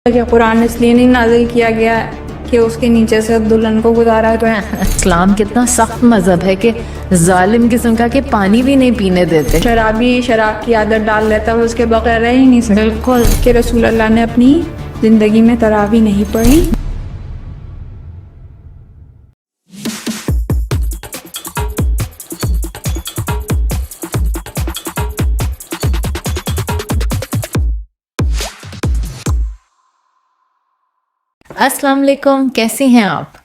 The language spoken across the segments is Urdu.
کہ قرآن اس لیے نہیں نازل کیا گیا کہ اس کے نیچے سے دلہن کو گزارا تو ہے۔ اسلام کتنا سخت مذہب ہے کہ ظالم قسم کا کہ پانی بھی نہیں پینے دیتے۔ شرابی شراب کی عادت ڈال لیتا ہے، اس کے بغیر رہ ہی نہیں سکتا۔ بالکل کہ رسول اللہ نے اپنی زندگی میں تراویح نہیں پڑھی۔ السلام علیکم، کیسی ہیں آپ؟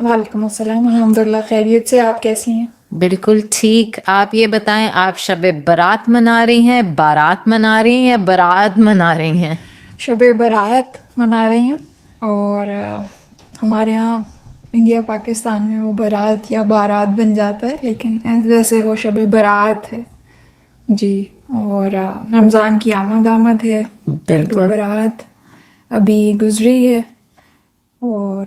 وعلیکم السلام، الحمدللہ خیریت سے۔ آپ کیسی ہیں؟ بالکل ٹھیک۔ آپ یہ بتائیں، آپ شب برات منا رہی ہیں، بارات منا رہی ہیں یا برات منا رہی ہیں؟ شب برات منا رہی ہیں، اور ہمارے ہاں انڈیا پاکستان میں وہ برات یا بارات بن جاتا ہے، لیکن ویسے وہ شب برات ہے جی۔ اور رمضان کی آمد ہے، بالکل برات ابھی گزری ہے، اور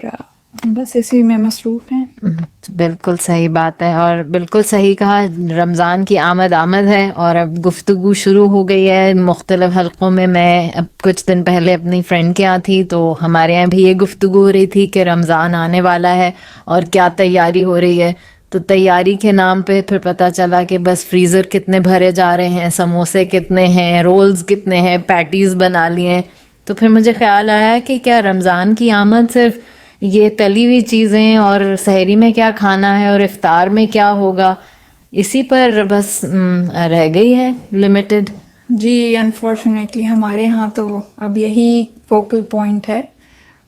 بس اسی میں مصروف ہیں۔ بالکل صحیح بات ہے، اور بالکل صحیح کہا، رمضان کی آمد ہے اور اب گفتگو شروع ہو گئی ہے مختلف حلقوں میں۔ میں اب کچھ دن پہلے اپنی فرینڈ کے یہاں تھی تو ہمارے یہاں بھی یہ گفتگو ہو رہی تھی کہ رمضان آنے والا ہے اور کیا تیاری ہو رہی ہے۔ تو تیاری کے نام پہ پھر پتہ چلا کہ بس فریزر کتنے بھرے جا رہے ہیں، سموسے کتنے ہیں، رولز کتنے ہیں، پیٹیز بنا لیے ہیں۔ تو پھر مجھے خیال آیا کہ کیا رمضان کی آمد صرف یہ تلی ہوئی چیزیں اور سحری میں کیا کھانا ہے اور افطار میں کیا ہوگا، اسی پر بس رہ گئی ہے لمیٹڈ؟ جی انفارچونیٹلی ہمارے ہاں تو اب یہی فوکل پوائنٹ ہے۔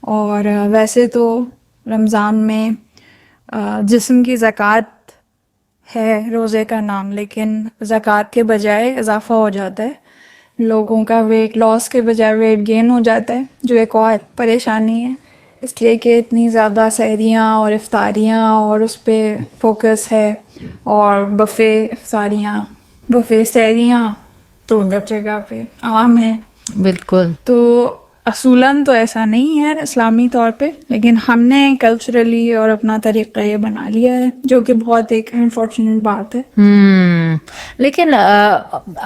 اور ویسے تو رمضان میں جسم کی زکوٰۃ ہے روزے کا نام، لیکن زکوٰۃ کے بجائے اضافہ ہو جاتا ہے، لوگوں کا ویٹ لاس کے بجائے ویٹ گین ہو جاتا ہے، جو ایک اور پریشانی ہے، اس لیے کہ اتنی زیادہ سحریاں اور افطاریاں اور اس پہ فوکس ہے، اور بفے افطاریاں بفے سحریاں تو ہر جگہ پہ عام ہے۔ بالکل تو اصولاً تو ایسا نہیں ہے اسلامی طور پہ، لیکن ہم نے کلچرلی اور اپنا طریقہ یہ بنا لیا ہے، جو کہ بہت ایک انفارچونیٹ بات ہے۔ لیکن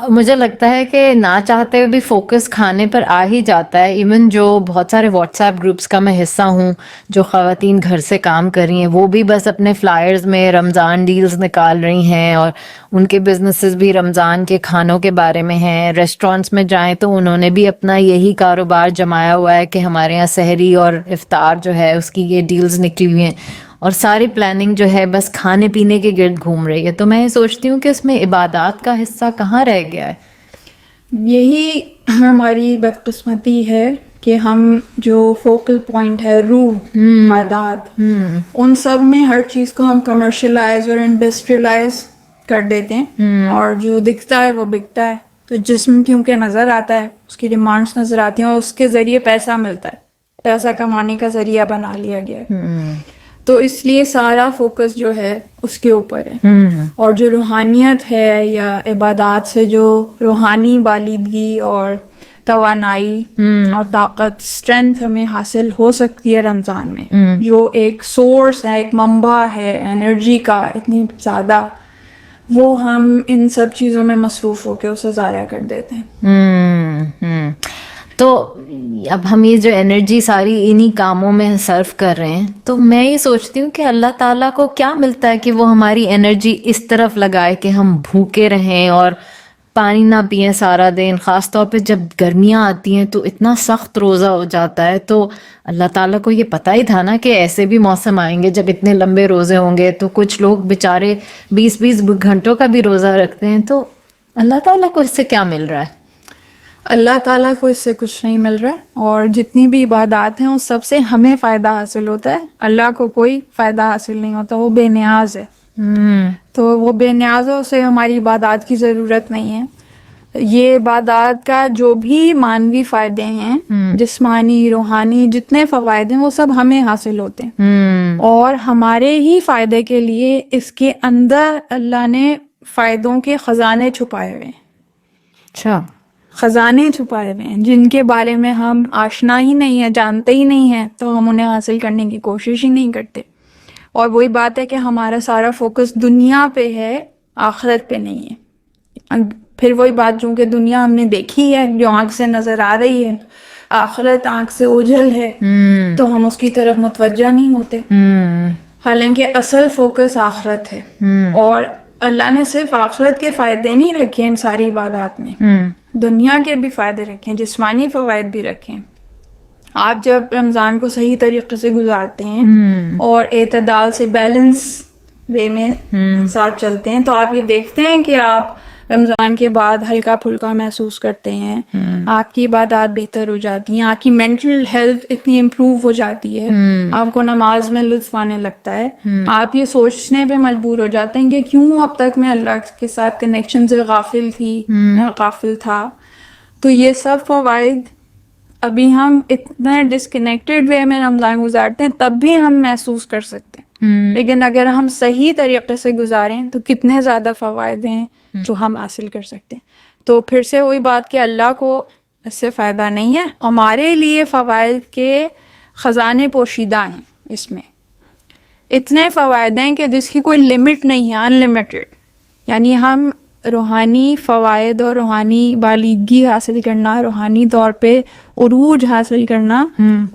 مجھے لگتا ہے کہ نہ چاہتے ہوئے بھی فوکس کھانے پر آ ہی جاتا ہے۔ ایون جو بہت سارے واٹس ایپ گروپس کا میں حصہ ہوں، جو خواتین گھر سے کام کر رہی ہیں، وہ بھی بس اپنے فلائرز میں رمضان ڈیلز نکال رہی ہیں، اور ان کے بزنسز بھی رمضان کے کھانوں کے بارے میں ہیں۔ ریسٹورینٹس میں جائیں تو انہوں نے بھی اپنا یہی کاروبار جمایا ہوا ہے کہ ہمارے یہاں سحری اور افطار جو ہے اس کی یہ ڈیلز نکلی ہوئی ہیں، اور ساری پلاننگ جو ہے بس کھانے پینے کے گرد گھوم رہی ہے۔ تو میں یہ سوچتی ہوں کہ اس میں عبادات کا حصہ کہاں رہ گیا ہے؟ یہی ہماری بدقسمتی ہے کہ ہم جو فوکل پوائنٹ ہے، روح، عادات، ان سب میں ہر چیز کو ہم کمرشلائز اور انڈسٹریلائز کر دیتے ہیں، اور جو دکھتا ہے وہ بکتا ہے۔ تو جسم کیونکہ نظر آتا ہے، اس کی ڈیمانڈس نظر آتی ہیں، اور اس کے ذریعے پیسہ ملتا ہے، پیسہ کمانے کا ذریعہ بنا لیا گیا ہے۔ تو اس لیے سارا فوکس جو ہے اس کے اوپر ہے، اور جو روحانیت ہے یا عبادات سے جو روحانی بالیدگی اور توانائی اور طاقت، اسٹرینتھ ہمیں حاصل ہو سکتی ہے رمضان میں، جو ایک سورس ہے، ایک منبع ہے انرجی کا اتنی زیادہ، وہ ہم ان سب چیزوں میں مصروف ہو کے اسے ضائع کر دیتے ہیں۔ تو اب ہم یہ جو انرجی ساری انہی کاموں میں صرف کر رہے ہیں، تو میں یہ سوچتی ہوں کہ اللہ تعالیٰ کو کیا ملتا ہے کہ وہ ہماری انرجی اس طرف لگائے کہ ہم بھوکے رہیں اور پانی نہ پئیں سارا دن، خاص طور پہ جب گرمیاں آتی ہیں تو اتنا سخت روزہ ہو جاتا ہے۔ تو اللہ تعالیٰ کو یہ پتہ ہی تھا نا کہ ایسے بھی موسم آئیں گے جب اتنے لمبے روزے ہوں گے، تو کچھ لوگ بیچارے 20 گھنٹوں کا بھی روزہ رکھتے ہیں۔ تو اللہ تعالیٰ کو اس سے کیا مل رہا ہے؟ اللہ تعالیٰ کو اس سے کچھ نہیں مل رہا ہے، اور جتنی بھی عبادات ہیں اس سب سے ہمیں فائدہ حاصل ہوتا ہے، اللہ کو کوئی فائدہ حاصل نہیں ہوتا، وہ بے نیاز ہے۔ تو وہ بے نیاز ہے، اسے ہماری عبادات کی ضرورت نہیں ہے۔ یہ عبادات کا جو بھی مانوی فائدے ہیں، جسمانی روحانی جتنے فوائد ہیں، وہ سب ہمیں حاصل ہوتے ہیں، اور ہمارے ہی فائدے کے لیے اس کے اندر اللہ نے فائدوں کے خزانے چھپائے ہوئے ہیں۔ اچھا، خزانے چھپائے ہوئے ہیں جن کے بارے میں ہم آشنا ہی نہیں ہیں، جانتے ہی نہیں ہیں، تو ہم انہیں حاصل کرنے کی کوشش ہی نہیں کرتے۔ اور وہی بات ہے کہ ہمارا سارا فوکس دنیا پہ ہے، آخرت پہ نہیں ہے۔ پھر وہی بات، چونکہ دنیا ہم نے دیکھی ہے، جو آنکھ سے نظر آ رہی ہے، آخرت آنکھ سے اوجھل ہے تو ہم اس کی طرف متوجہ نہیں ہوتے، حالانکہ اصل فوکس آخرت ہے. اور اللہ نے صرف آخرت کے فائدے نہیں رکھے ان ساری عبادات میں، دنیا کے بھی فائدے رکھے ہیں، جسمانی فوائد بھی رکھے ہیں. آپ جب رمضان کو صحیح طریقے سے گزارتے ہیں اور اعتدال سے بیلنس وے میں ساتھ چلتے ہیں تو آپ یہ دیکھتے ہیں کہ آپ رمضان کے بعد ہلکا پھلکا محسوس کرتے ہیں، آپ کی عبادات بہتر ہو جاتی ہیں، آپ کی مینٹل ہیلتھ اتنی امپروو ہو جاتی ہے، آپ کو نماز میں لطف آنے لگتا ہے، آپ یہ سوچنے پہ مجبور ہو جاتے ہیں کہ کیوں اب تک میں اللہ کے ساتھ کنیکشن سے غافل تھا. تو یہ سب فوائد ابھی ہم اتنا ڈسکنیکٹڈ وے میں رمضان گزارتے ہیں تب بھی ہم محسوس کر سکتے ہیں، لیکن اگر ہم صحیح طریقے سے گزاریں تو کتنے زیادہ فوائد ہیں جو ہم حاصل کر سکتے ہیں. تو پھر سے وہی بات کہ اللہ کو اس سے فائدہ نہیں ہے، ہمارے لیے فوائد کے خزانے پوشیدہ ہیں. اس میں اتنے فوائد ہیں کہ جس کی کوئی لمٹ نہیں ہے، انلمیٹڈ. یعنی ہم روحانی فوائد اور روحانی بالغی حاصل کرنا، روحانی طور پہ عروج حاصل کرنا،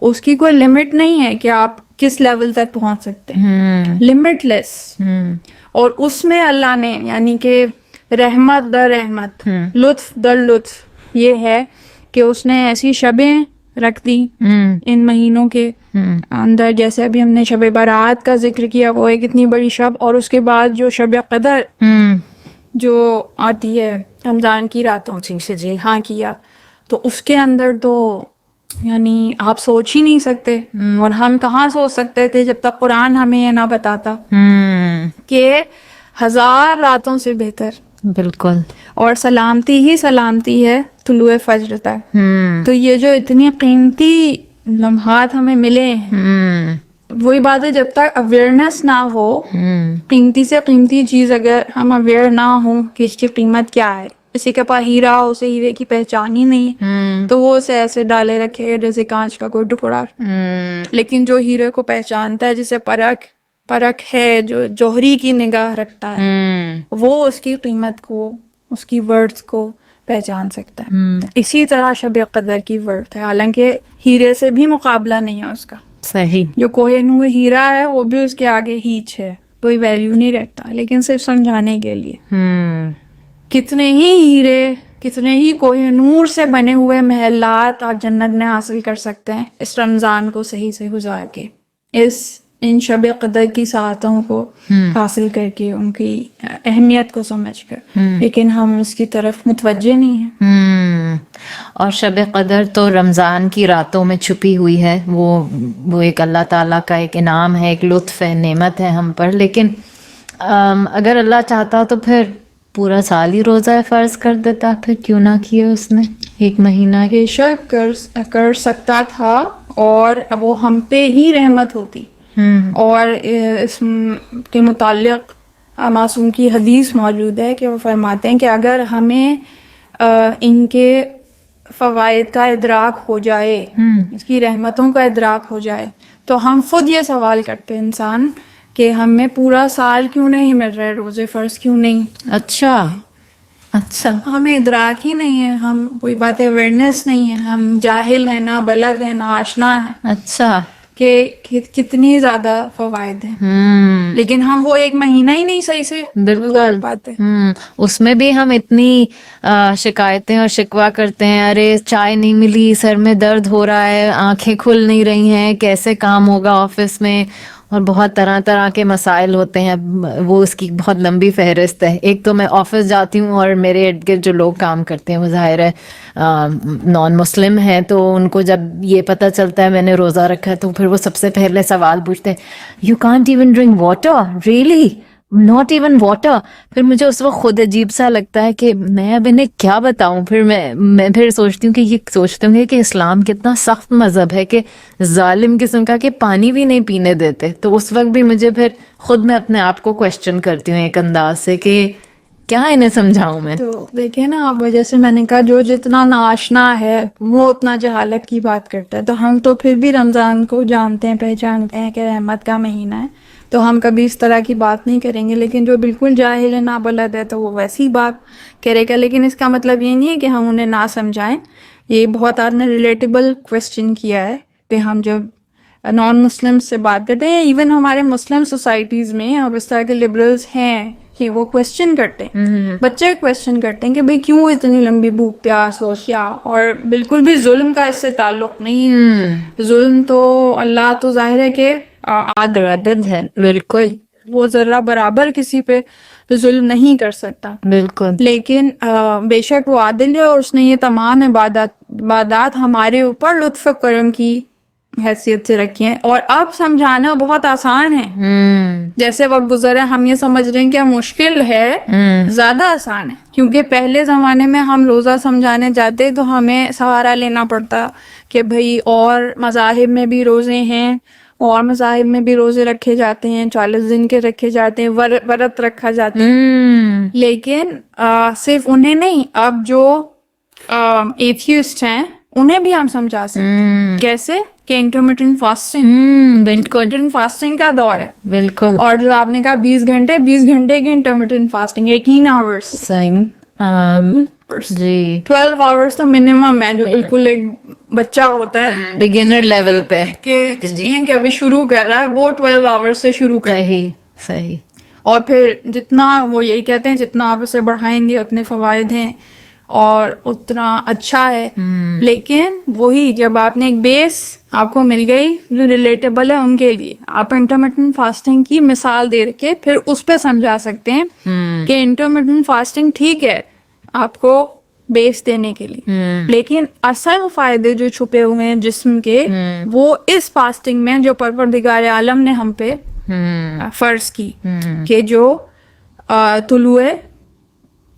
اس کی کوئی لمٹ نہیں ہے کہ آپ کس لیول تک پہنچ سکتے ہیں، لمٹ لیس. اور اس میں اللہ نے یعنی کہ رحمت در رحمت، لطف در لطف یہ ہے کہ اس نے ایسی شبیں رکھ دی ان مہینوں کے اندر، جیسے ابھی ہم نے شب برات کا ذکر کیا، وہ ایک اتنی بڑی شب، اور اس کے بعد جو شب قدر جو آتی ہے رمضان کی راتوں سے کیا، تو اس کے اندر تو یعنی آپ سوچ ہی نہیں سکتے، اور ہم کہاں سوچ سکتے تھے جب تک قرآن ہمیں یہ نہ بتاتا کہ 1000 راتوں سے بہتر. بالکل. اور سلامتی ہی سلامتی ہے طلوع فجر تک. تو یہ جو اتنی قیمتی لمحات ہمیں ملے ہیں، وہی بات ہے جب تک اویئرنیس نہ ہو، قیمتی سے قیمتی چیز اگر ہم اویئر نہ ہوں کہ اس کی قیمت کیا ہے، کسی کے پاس ہیرا ہو، اسے ہیرے کی پہچان ہی نہیں تو وہ اسے ایسے ڈالے رکھے جیسے کانچ کا کوئی ٹکڑا. لیکن جو ہیرے کو پہچانتا ہے، جسے پرکھ ہے، جو جوہری کی نگاہ رکھتا ہے، وہ اس کی قیمت کو، اس کی ورتھ کو پہچان سکتا ہے. اسی طرح شب قدر کی ورتھ ہے، حالانکہ ہیرے سے بھی مقابلہ نہیں ہے اس کا. صحیح. جو کوہ نور ہیرا ہے وہ بھی اس کے آگے ہیچ ہے، کوئی ویلیو نہیں رکھتا. لیکن صرف سمجھانے کے لیے کتنے ہی ہیرے، کتنے ہی کوہ نور سے بنے ہوئے محلات آپ جنت میں حاصل کر سکتے ہیں اس رمضان کو صحیح سے گزار کے، ان شب قدر کی ساعتوں کو حاصل کر کے، ان کی اہمیت کو سمجھ کر. لیکن ہم اس کی طرف متوجہ نہیں ہیں. اور شب قدر تو رمضان کی راتوں میں چھپی ہوئی ہے، وہ ایک اللہ تعالیٰ کا ایک انعام ہے، ایک لطف ہے، نعمت ہے ہم پر. لیکن اگر اللہ چاہتا تو پھر پورا سال ہی روزہ فرض کر دیتا، پھر کیوں نہ کیا اس نے ایک مہینہ. بے شک کر سکتا تھا، اور وہ ہم پہ ہی رحمت ہوتی. اور اس کے متعلق معصوم کی حدیث موجود ہے کہ وہ فرماتے ہیں کہ اگر ہمیں ان کے فوائد کا ادراک ہو جائے، اس کی رحمتوں کا ادراک ہو جائے، تو ہم خود یہ سوال کرتے ہیں انسان کہ ہمیں پورا سال کیوں نہیں مل رہے، روزے فرض کیوں نہیں. اچھا ہمیں ادراک ہی نہیں ہے، ہم کوئی بات اویئرنیس نہیں ہے، ہم جاہل ہیں، نہ بلد ہیں، نہ آشنا ہیں. اچھا. کہ کتنی زیادہ فوائد ہیں، لیکن ہم وہ ایک مہینہ ہی نہیں صحیح سے بالکل پاتے. اس میں بھی ہم اتنی شکایتیں اور شکوہ کرتے ہیں، ارے چائے نہیں ملی، سر میں درد ہو رہا ہے، آنکھیں کھل نہیں رہی ہیں، کیسے کام ہوگا آفس میں، اور بہت طرح طرح کے مسائل ہوتے ہیں. وہ اس کی بہت لمبی فہرست ہے. ایک تو میں آفس جاتی ہوں اور میرے ارد گرد جو لوگ کام کرتے ہیں وہ ظاہر ہے نان مسلم ہیں، تو ان کو جب یہ پتہ چلتا ہے میں نے روزہ رکھا ہے تو پھر وہ سب سے پہلے سوال پوچھتے ہیں، you can't even drink water, really not even water. پھر مجھے اس وقت خود عجیب سا لگتا ہے کہ میں اب انہیں کیا بتاؤں. پھر میں پھر سوچتی ہوں کہ یہ سوچتے ہوں گے کہ اسلام کتنا سخت مذہب ہے کہ ظالم قسم کا کہ پانی بھی نہیں پینے دیتے. تو اس وقت بھی مجھے پھر خود میں اپنے آپ کو کویسچن کرتی ہوں ایک انداز سے کہ کیا انہیں سمجھاؤں میں. تو دیکھیں نا آپ، جیسے میں نے کہا جو جتنا ناشنا ہے وہ اتنا جہالت کی بات کرتا ہے. تو ہم تو پھر بھی رمضان کو جانتے ہیں، پہچانتے ہیں کہ رحمت کا مہینہ ہے، تو ہم کبھی اس طرح کی بات نہیں کریں گے. لیکن جو بالکل جاہل ہے، نابلد ہے، تو وہ ویسی بات کرے گا. لیکن اس کا مطلب یہ نہیں ہے کہ ہم انہیں نہ سمجھائیں. یہ بہت آپ نے ریلیٹیبل کوشچن کیا ہے کہ ہم جب نان مسلم سے بات کرتے ہیں، ایون ہمارے مسلم سوسائٹیز میں اور اس طرح کے لبرلز ہیں کہ وہ کوشچن کرتے ہیں، بچے کوشچن کرتے ہیں کہ بھئی کیوں اتنی لمبی بھوک پیاس ہو کیا، اور بالکل بھی ظلم کا اس سے تعلق نہیں. ظلم تو اللہ تو ظاہر ہے کہ عادل ہے، بالکل وہ ذرہ برابر کسی پہ ظلم نہیں کر سکتا، بالکل. لیکن بے شک وہ عادل ہے، اور اس نے یہ تمام عبادات ہمارے اوپر لطف و کرم کی حیثیت سے رکھی ہیں، اور اب سمجھانا بہت آسان ہے. جیسے وقت گزرا ہم یہ سمجھ رہے ہیں کہ مشکل ہے، زیادہ آسان ہے، کیونکہ پہلے زمانے میں ہم روزہ سمجھانے جاتے تو ہمیں سہارا لینا پڑتا کہ بھئی اور مذاہب میں بھی روزے ہیں، اور مذاہب میں بھی روزے رکھے جاتے ہیں، 40 دن کے رکھے جاتے ہیں، ورت رکھا جاتا ہے. لیکن صرف انہیں نہیں، اب جو ایتھیسٹ ہیں انہیں بھی ہم سمجھا سکتے ہیں. کیسے کہ انٹرمیٹنٹ فاسٹنگ، بالکل فاسٹنگ کا دور ہے، بالکل. اور جو آپ نے کہا 20 گھنٹے کی انٹرمیٹنٹ فاسٹنگ، 18 آورس، صحیح. جی 12 آورس تو منیمم ہے، جو بالکل ایک بچہ ہوتا ہے بگنر لیول پہ کہ کہ ابھی شروع کر رہا ہے، وہ 12 آورس سے شروع کر. صحیح صحیح. اور پھر جتنا وہ یہی کہتے ہیں جتنا آپ اسے بڑھائیں گے اتنے فوائد ہیں اور اتنا اچھا ہے. لیکن وہی جب آپ نے ایک بیس آپ کو مل گئی جو ریلیٹیبل ہے ان کے لیے، آپ انٹرمیٹنٹ فاسٹنگ کی مثال دے کے پھر اس پہ سمجھا سکتے ہیں کہ انٹرمیٹنٹ فاسٹنگ ٹھیک ہے آپ کو بیس دینے کے لیے، لیکن اصل فائدے جو چھپے ہوئے ہیں جسم کے وہ اس فاسٹنگ میں جو پروردگار عالم نے ہم پہ فرض کی کہ جو طلوع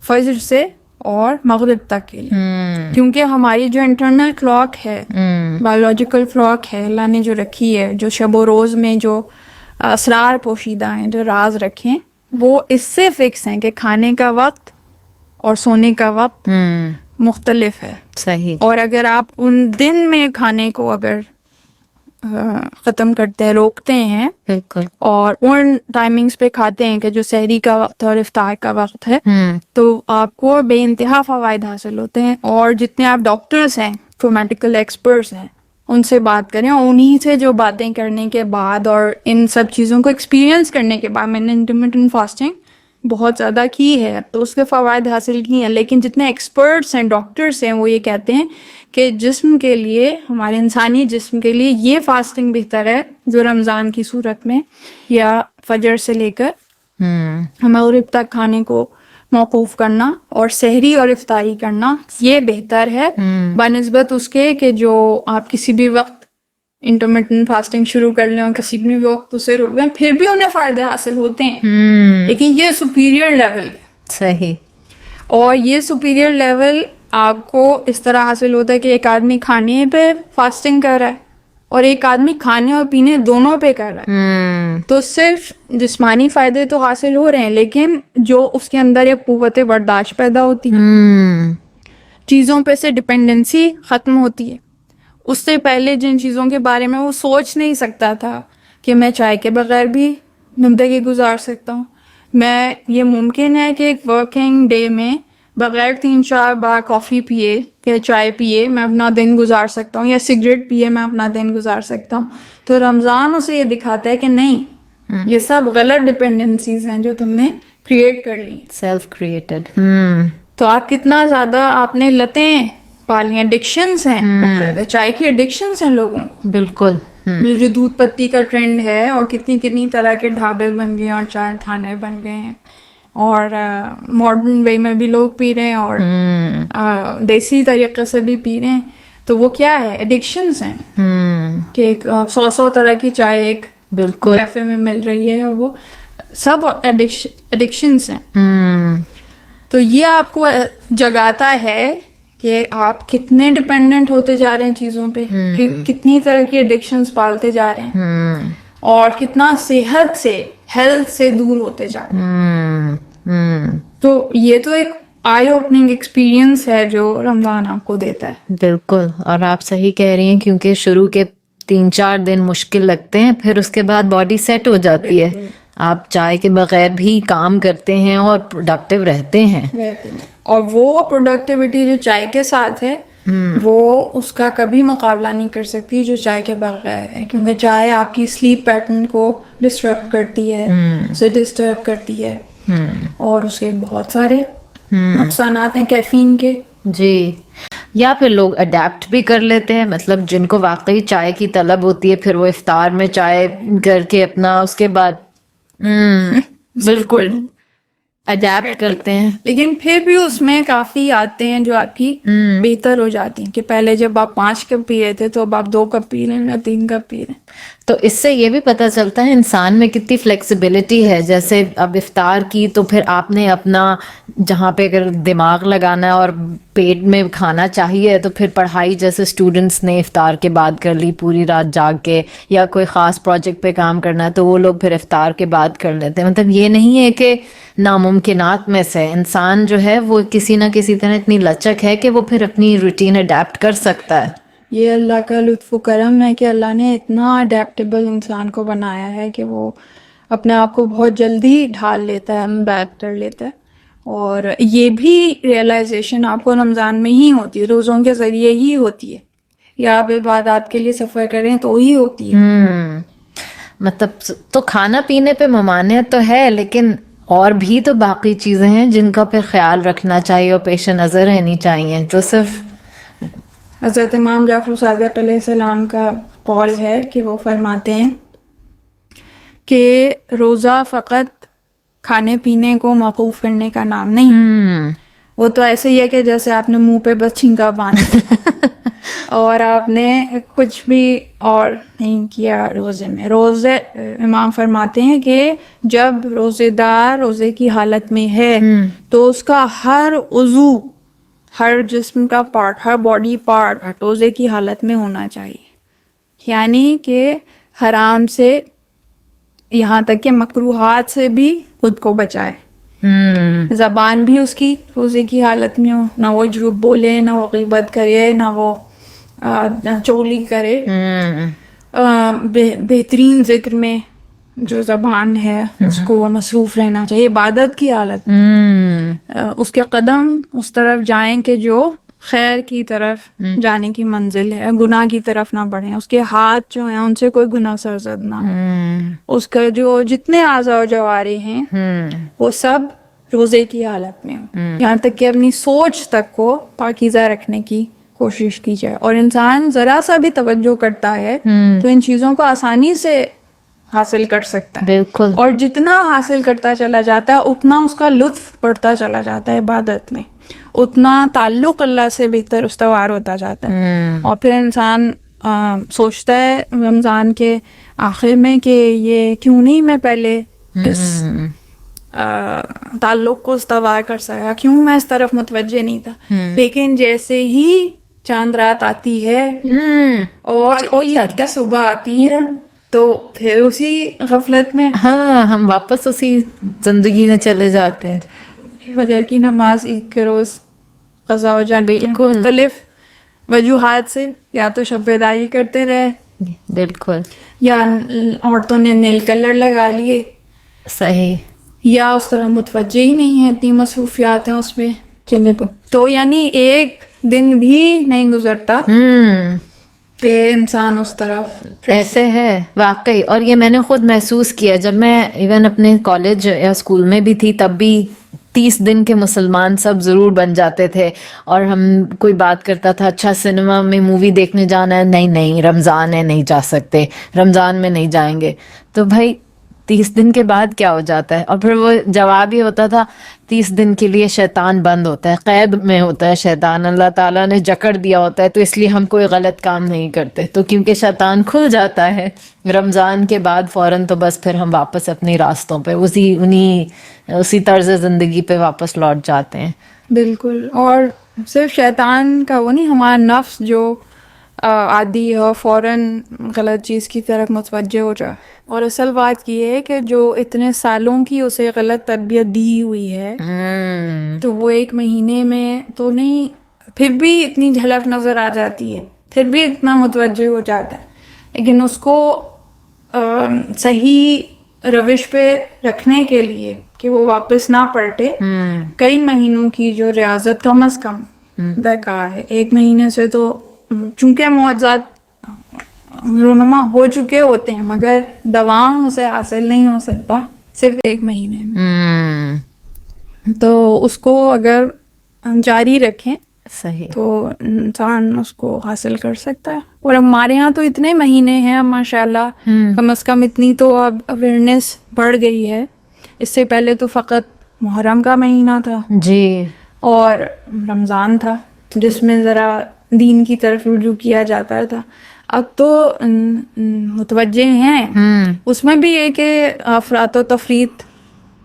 فجر سے اور مغرب تک کے لیے، کیونکہ ہماری جو انٹرنل کلاک ہے، بایولوجیکل کلاک ہے اللہ نے جو رکھی ہے، جو شب و روز میں جو اسرار پوشیدہ ہیں، جو راز رکھیں، وہ اس سے فکس ہیں کہ کھانے کا وقت اور سونے کا وقت مختلف ہے. صحیح. اور اگر آپ ان دن میں کھانے کو اگر ختم کرتے ہیں، روکتے ہیں، بالکل. اور ان ٹائمنگز پہ کھاتے ہیں کہ جو سحری کا وقت اور افطار کا وقت ہے، تو آپ کو بے انتہا فوائد حاصل ہوتے ہیں. اور جتنے آپ ڈاکٹرز ہیں، جو میڈیکل ایکسپرٹس ہیں، ان سے بات کریں، اور انہی سے جو باتیں کرنے کے بعد اور ان سب چیزوں کو ایکسپیرینس کرنے کے بعد میں نے انٹرمیٹنٹ فاسٹنگ بہت زیادہ کی ہے تو اس کے فوائد حاصل کیے ہیں. لیکن جتنے ایکسپرٹس ہیں، ڈاکٹرس ہیں، وہ یہ کہتے ہیں کہ جسم کے لیے، ہمارے انسانی جسم کے لیے یہ فاسٹنگ بہتر ہے جو رمضان کی صورت میں یا فجر سے لے کر مغرب تک کھانے کو موقوف کرنا اور سحری اور افطاری کرنا، یہ بہتر ہے بنسبت اس کے کہ جو آپ کسی بھی وقت انٹرمیٹنٹ فاسٹنگ شروع کر لیں اور کسی بھی وقت اسے روک لیں، پھر بھی انہیں فائدے حاصل ہوتے ہیں، لیکن یہ سپیریئر لیول ہے. صحیح. اور یہ سپیریئر لیول آپ کو اس طرح حاصل ہوتا ہے کہ ایک آدمی کھانے پہ فاسٹنگ کر رہا ہے اور ایک آدمی کھانے اور پینے دونوں پہ کر رہا ہے، تو صرف جسمانی فائدے تو حاصل ہو رہے ہیں، لیکن جو اس کے اندر ایک قوت برداشت پیدا ہوتی ہے، چیزوں پہ سے ڈپینڈنسی ختم ہوتی ہے. اس سے پہلے جن چیزوں کے بارے میں وہ سوچ نہیں سکتا تھا کہ میں چائے کے بغیر بھی زندگی گزار سکتا ہوں، میں یہ ممکن ہے کہ ایک ورکنگ ڈے میں بغیر 3-4 بار کافی پیے یا چائے پیے میں اپنا دن گزار سکتا ہوں، یا سگریٹ پیے میں اپنا دن گزار سکتا ہوں. تو رمضان اسے یہ دکھاتا ہے کہ نہیں، یہ سب غلط ڈپینڈنسیز ہیں جو تم نے کریٹ کر لی، سیلف کریٹڈ. تو آپ کتنا زیادہ آپ نے لتیں پالی، ایڈکشنز ہیں، چائے کی ایڈکشنز ہیں لوگوں. بالکل. جو دودھ پتی کا ٹرینڈ ہے، اور کتنی طرح کے ڈھابے بن گئے اور چائے کھانے بن گئے ہیں، اور ماڈرن وے میں بھی لوگ پی رہے ہیں اور دیسی طریقے سے بھی پی رہے ہیں. تو وہ کیا ہے؟ ایڈکشنز ہیں کہ 100 طرح کی چائے ایک بالکل کیفے میں مل رہی ہے، اور وہ سب ایڈکشنز ہیں. تو یہ آپ کو جگاتا ہے کہ آپ کتنے ڈپینڈنٹ ہوتے جا رہے ہیں چیزوں پہ، کتنی طرح کی ایڈکشنز پالتے جا رہے ہیں، اور کتنا ہیلتھ سے دور ہوتے جا رہے ہیں. تو یہ تو ایک آئی اوپننگ ایکسپیرینس ہے جو رمضان آپ کو دیتا ہے. بالکل. اور آپ صحیح کہہ رہی ہیں، کیونکہ شروع کے 3-4 دن مشکل لگتے ہیں، پھر اس کے بعد باڈی سیٹ ہو جاتی ہے، آپ چائے کے بغیر بھی کام کرتے ہیں اور پروڈکٹیو رہتے ہیں. اور وہ پروڈکٹیوٹی جو چائے کے ساتھ ہے وہ اس کا کبھی مقابلہ نہیں کر سکتی جو چائے کے بغیر ہے، کیونکہ چائے آپ کی سلیپ پیٹرن کو ڈسٹرب کرتی ہے، اسے ڈسٹرب کرتی ہے، اور اس کے بہت سارے نقصانات ہیں کیفین کے. جی. یا پھر لوگ اڈیپٹ بھی کر لیتے ہیں، مطلب جن کو واقعی چائے کی طلب ہوتی ہے، پھر وہ افطار میں چائے کر کے اپنا اس کے بعد بالکل اڈیپٹ کرتے ہیں. لیکن پھر بھی اس میں کافی آتے ہیں جو آپ کی بہتر ہو جاتی ہیں، کہ پہلے جب آپ 5 کپ پی رہے تھے تو اب آپ 2 کپ پی رہے ہیں یا 3 کپ پی رہے ہیں. تو اس سے یہ بھی پتہ چلتا ہے انسان میں کتنی فلیکسیبلٹی ہے. جیسے اب افطار کی تو پھر آپ نے اپنا جہاں پہ اگر دماغ لگانا ہے اور پیٹ میں کھانا چاہیے تو پھر پڑھائی جیسے اسٹوڈنٹس نے افطار کے بعد کر لی پوری رات جاگ کے، یا کوئی خاص پروجیکٹ پہ کام کرنا ہے تو وہ لوگ پھر افطار کے بعد کر لیتے ہیں. مطلب یہ نہیں ہے کہ ناممکنات میں سے انسان جو ہے وہ کسی نہ کسی طرح اتنی لچک ہے کہ وہ پھر اپنی روٹین اڈیپٹ کر سکتا ہے. یہ اللہ کا لطف و کرم ہے کہ اللہ نے اتنا اڈیپٹیبل انسان کو بنایا ہے کہ وہ اپنے آپ کو بہت جلدی ڈھال لیتا ہے، بیک کر لیتا ہے. اور یہ بھی ریئلائزیشن آپ کو رمضان میں ہی ہوتی ہے، روزوں کے ذریعے ہی ہوتی ہے، یا آپ عبادات کے لیے سفر کریں تو ہی ہوتی ہے. مطلب تو کھانا پینے پہ ممانعت تو ہے، لیکن اور بھی تو باقی چیزیں ہیں جن کا پھر خیال رکھنا چاہیے اور پیش نظر رہنی چاہیے. تو صرف حضرت امام جعفر صادق علیہ السلام کا قول ہے کہ وہ فرماتے ہیں کہ روزہ فقط کھانے پینے کو موقوف کرنے کا نام نہیں، وہ تو ایسے ہی ہے کہ جیسے آپ نے منہ پہ بس چھینکا باندھا اور آپ نے کچھ بھی اور نہیں کیا روزے میں. روزے امام فرماتے ہیں کہ جب روزے دار روزے کی حالت میں ہے تو اس کا ہر عضو، ہر جسم کا پارٹ، ہر باڈی پارٹ روزے کی حالت میں ہونا چاہیے. یعنی کہ حرام سے یہاں تک کہ مکروہات سے بھی خود کو بچائے. زبان بھی اس کی روزے کی حالت میں ہو، نہ وہ جھوٹ بولے، نہ وہ غیبت کرے، نہ وہ چغلی کرے. بہترین ذکر میں جو زبان ہے اس کو مصروف رہنا چاہیے عبادت کی حالت میں. اس کے قدم اس طرف جائیں کہ جو خیر کی طرف جانے کی منزل ہے، گناہ کی طرف نہ بڑھیں. اس کے ہاتھ جو ہیں ان سے کوئی گناہ سرزد نہ ہو. اس کا جو جتنے اعضاء و جوارح ہیں وہ سب روزے کی حالت میں ہوں، یہاں تک کہ اپنی سوچ تک کو پاکیزہ رکھنے کی کوشش کی جائے. اور انسان ذرا سا بھی توجہ کرتا ہے تو ان چیزوں کو آسانی سے حاصل کر سکتا ہے. بالکل. اور جتنا حاصل کرتا چلا جاتا ہے اتنا اس کا لطف بڑھتا چلا جاتا ہے عبادت میں، اتنا تعلق اللہ سے بہتر استوار ہوتا جاتا ہے. اور پھر انسان سوچتا ہے رمضان کے آخر میں کہ یہ کیوں نہیں میں پہلے اس تعلق کو استوار کر سکا، کیوں میں اس طرف متوجہ نہیں تھا. لیکن جیسے ہی چاند رات آتی ہے اور صبح آتی ہے تو پھر اسی غفلت میں ہم واپس اسی زندگی میں چلے جاتے ہیں. فجر کی نماز عید کے روز قضا ہو جاتی ہے مختلف وجوہات سے، یا تو شب بیداری کرتے رہے، بالکل، یا عورتوں نے نیل کلر لگا لیے، صحیح، یا اس طرح متوجہ ہی نہیں ہے، اتنی مصروفیات ہیں اس میں چلے تو یعنی ایک دن بھی نہیں گزرتا کہ انسان اس طرف ایسے ہے واقعی. اور یہ میں نے خود محسوس کیا جب میں ایون اپنے کالج یا اسکول میں بھی تھی، تب بھی 30 دن کے مسلمان سب ضرور بن جاتے تھے. اور ہم کوئی بات کرتا تھا اچھا سنیما میں مووی دیکھنے جانا ہے، نہیں رمضان ہے نہیں جا سکتے، رمضان میں نہیں جائیں گے. تو بھائی 30 دن کے بعد کیا ہو جاتا ہے؟ اور پھر وہ جواب ہی ہوتا تھا 30 دن کے لیے شیطان بند ہوتا ہے، قید میں ہوتا ہے شیطان، اللہ تعالیٰ نے جکڑ دیا ہوتا ہے، تو اس لیے ہم کوئی غلط کام نہیں کرتے. تو کیونکہ شیطان کھل جاتا ہے رمضان کے بعد فوراً، تو بس پھر ہم واپس اپنے راستوں پہ اسی طرز زندگی پہ واپس لوٹ جاتے ہیں. بالکل. اور صرف شیطان کا وہ نہیں، ہمارا نفس جو عادی ہے فوراً غلط چیز کی طرف متوجہ ہو جائے. اور اصل بات یہ ہے کہ جو اتنے سالوں کی اسے غلط تربیت دی ہوئی ہے تو وہ 1 مہینے میں تو نہیں، پھر بھی اتنی جھلک نظر آ جاتی ہے، پھر بھی اتنا متوجہ ہو جاتا ہے. لیکن اس کو صحیح روش پہ رکھنے کے لیے کہ وہ واپس نہ پلٹے، کئی مہینوں کی جو ریاضت کم از کم بیکار ہے. 1 مہینے سے تو چونکہ معجزات رونما ہو چکے ہوتے ہیں مگر دواؤں سے حاصل نہیں ہو سکتا صرف 1 مہینے میں. تو اس کو اگر جاری رکھیں صحیح. تو انسان اس کو حاصل کر سکتا ہے. اور ہمارے ہاں تو اتنے مہینے ہیں ماشاءاللہ, کم از کم اتنی تو اب اویئرنیس بڑھ گئی ہے. اس سے پہلے تو فقط محرم کا مہینہ تھا جی, اور رمضان تھا جس میں ذرا دین کی طرف رجوع کیا جاتا تھا. اب تو متوجہ ہیں, اس میں بھی یہ کہ افراط و تفریط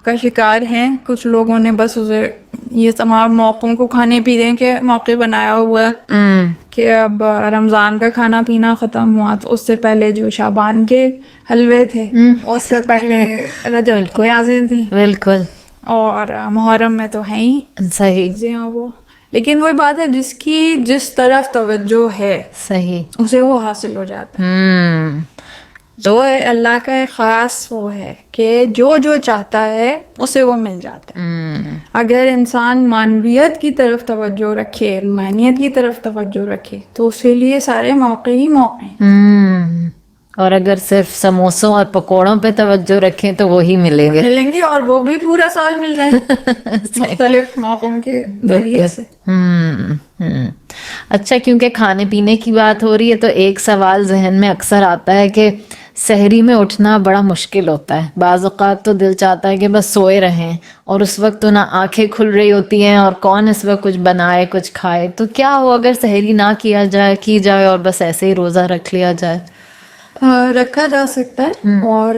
کا شکار ہیں کچھ لوگوں نے. بس اسے یہ تمام موقعوں کو کھانے پینے کے موقع بنایا ہوا ہے کہ اب رمضان کا کھانا پینا ختم ہوا تو اس سے پہلے جو شعبان کے حلوے تھے, اس سے پہلے رجب کو یازیں تھی, بالکل, اور محرم میں تو ہیں ہی صحیح چیزیں وہ. لیکن وہی بات ہے جس کی جس طرف توجہ ہے صحیح. اسے وہ حاصل ہو جاتا ہے. تو اللہ کا ایک خاص وہ ہے کہ جو جو چاہتا ہے اسے وہ مل جاتا ہے. اگر انسان معنویت کی طرف توجہ رکھے, روحانیت کی طرف توجہ رکھے تو اس کے لیے سارے موقع ہی موقع ہیں. اور اگر صرف سموسوں اور پکوڑوں پہ توجہ رکھیں تو وہی ملیں گے, اور وہ بھی پورا سال مل جائے مختلف موقعوں کے ذریعے سے. اچھا, کیونکہ کھانے پینے کی بات ہو رہی ہے تو ایک سوال ذہن میں اکثر آتا ہے کہ سحری میں اٹھنا بڑا مشکل ہوتا ہے. بعض اوقات تو دل چاہتا ہے کہ بس سوئے رہیں, اور اس وقت تو نہ آنکھیں کھل رہی ہوتی ہیں اور کون اس وقت کچھ بنائے کچھ کھائے. تو کیا ہو اگر سحری نہ کی جائے اور بس ایسے ہی روزہ رکھ لیا جائے؟ رکھا جا سکتا ہے, اور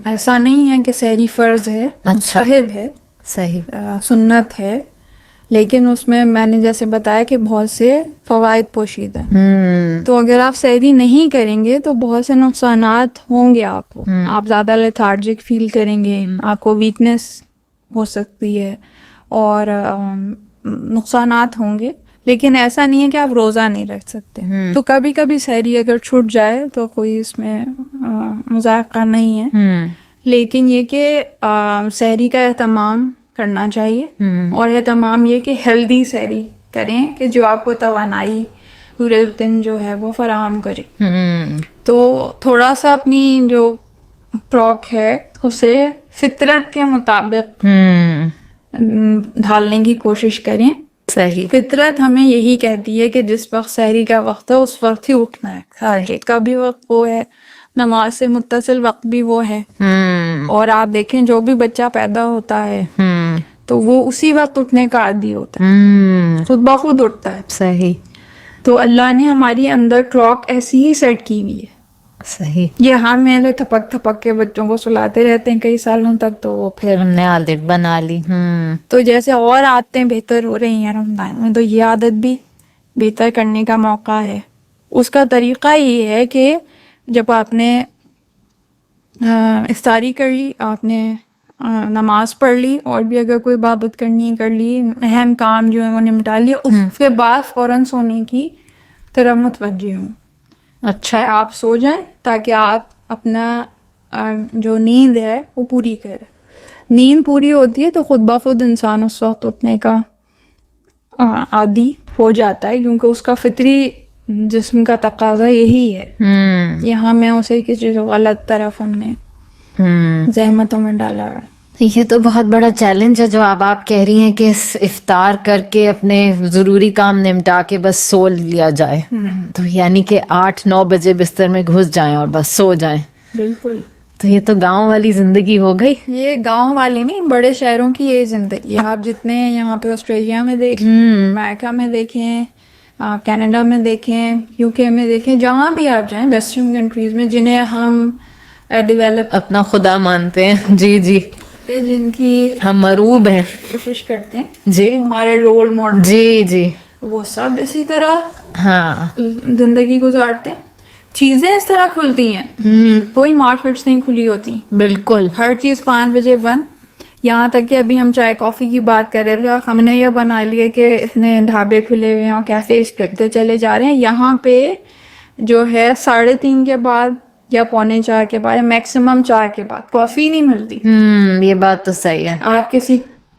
ایسا نہیں ہے کہ سحری فرض ہے, مستحب ہے, صحیح, سنت ہے. لیکن اس میں نے جیسے بتایا کہ بہت سے فوائد پوشیدہ ہیں. تو اگر آپ سحری نہیں کریں گے تو بہت سے نقصانات ہوں گے آپ کو. آپ زیادہ لیتھارجک فیل کریں گے, آپ کو ویکنس ہو سکتی ہے, اور نقصانات ہوں گے. لیکن ایسا نہیں ہے کہ آپ روزہ نہیں رکھ سکتے. تو کبھی کبھی سحری اگر چھوٹ جائے تو کوئی اس میں مذاق نہیں ہے. لیکن یہ کہ سحری کا اہتمام کرنا چاہیے, اور اہتمام یہ کہ ہیلدی سحری کریں کہ جو آپ کو توانائی پورے دن جو ہے وہ فراہم کرے. تو تھوڑا سا اپنی جو خوراک ہے اسے فطرت کے مطابق ڈھالنے کی کوشش کریں. صحیح. فطرت ہمیں یہی کہتی ہے کہ جس وقت سحری کا وقت ہے اس وقت ہی اٹھنا ہے. کا بھی وقت وہ ہے, نماز سے متصل وقت بھی وہ ہے. اور آپ دیکھیں جو بھی بچہ پیدا ہوتا ہے تو وہ اسی وقت اٹھنے کا عادی ہوتا ہے, خود بخود اٹھتا ہے. صحیح. تو اللہ نے ہماری اندر کلاک ایسی ہی سیٹ کی ہوئی ہے. صحیح. یہ ہم میں تھپک تھپک کے بچوں کو سلاتے رہتے ہیں کئی سالوں تک, تو وہ پھر ہم نے عادت بنا لی. تو جیسے اور عادتیں بہتر ہو رہی ہیں رمضان میں, تو یہ عادت بھی بہتر کرنے کا موقع ہے. اس کا طریقہ یہ ہے کہ جب آپ نے افطاری کر لی, آپ نے نماز پڑھ لی, اور بھی اگر کوئی عبادت کرنی کر لی, اہم کام جو ہے وہ نمٹا لیا, اس کے بعد فوراً سونے کی طرف متوجہ ہوں. اچھا, آپ سو جائیں تاکہ آپ اپنا جو نیند ہے وہ پوری کریں. نیند پوری ہوتی ہے تو خود بخود انسان اس وقت اٹھنے کا عادی ہو جاتا ہے, کیونکہ اس کا فطری جسم کا تقاضا یہی ہے. یہاں میں اسے کسی غلط طرف ہم نے زحمتوں میں ڈالا ہے. یہ تو بہت بڑا چیلنج ہے جو آپ کہہ رہی ہیں کہ افطار کر کے اپنے ضروری کام نمٹا کے بس سو لیا جائے. تو یعنی کہ 8-9 بجے بستر میں گھس جائیں اور بس سو جائیں. بالکل. تو یہ تو گاؤں والی زندگی ہو گئی. یہ گاؤں والی نہیں, بڑے شہروں کی یہ زندگی. آپ جتنے یہاں پہ آسٹریلیا میں دیکھیں, امریکہ میں دیکھیں, کینیڈا میں دیکھیں, UK میں دیکھیں, جہاں بھی آپ جائیں ویسٹرن کنٹریز میں جنہیں ہم ڈیولپ اپنا خدا مانتے ہیں, جی جی, جن کی ہم مروب ہیں, کوشش کرتے ہیں جی, ہمارے رول ماڈل, جی جی, وہ سب اسی طرح ہاں زندگی گزارتے ہیں. چیزیں اس طرح کھلتی ہیں, کوئی مارکیٹس نہیں کھلی ہوتی. بالکل. ہر چیز 5 بجے بند. یہاں تک کہ ابھی ہم چائے کافی کی بات کر رہے تھے, ہم نے یہ بنا لیے کہ اتنے ڈھابے کھلے ہوئے ہیں, کیفے کرتے چلے جا رہے ہیں. یہاں پہ جو ہے 3:30 کے بعد یا 3:45 کے بعد, میکسیمم 4 کے بعد کافی نہیں ملتی. یہ بات تو صحیح ہے. آپ کسی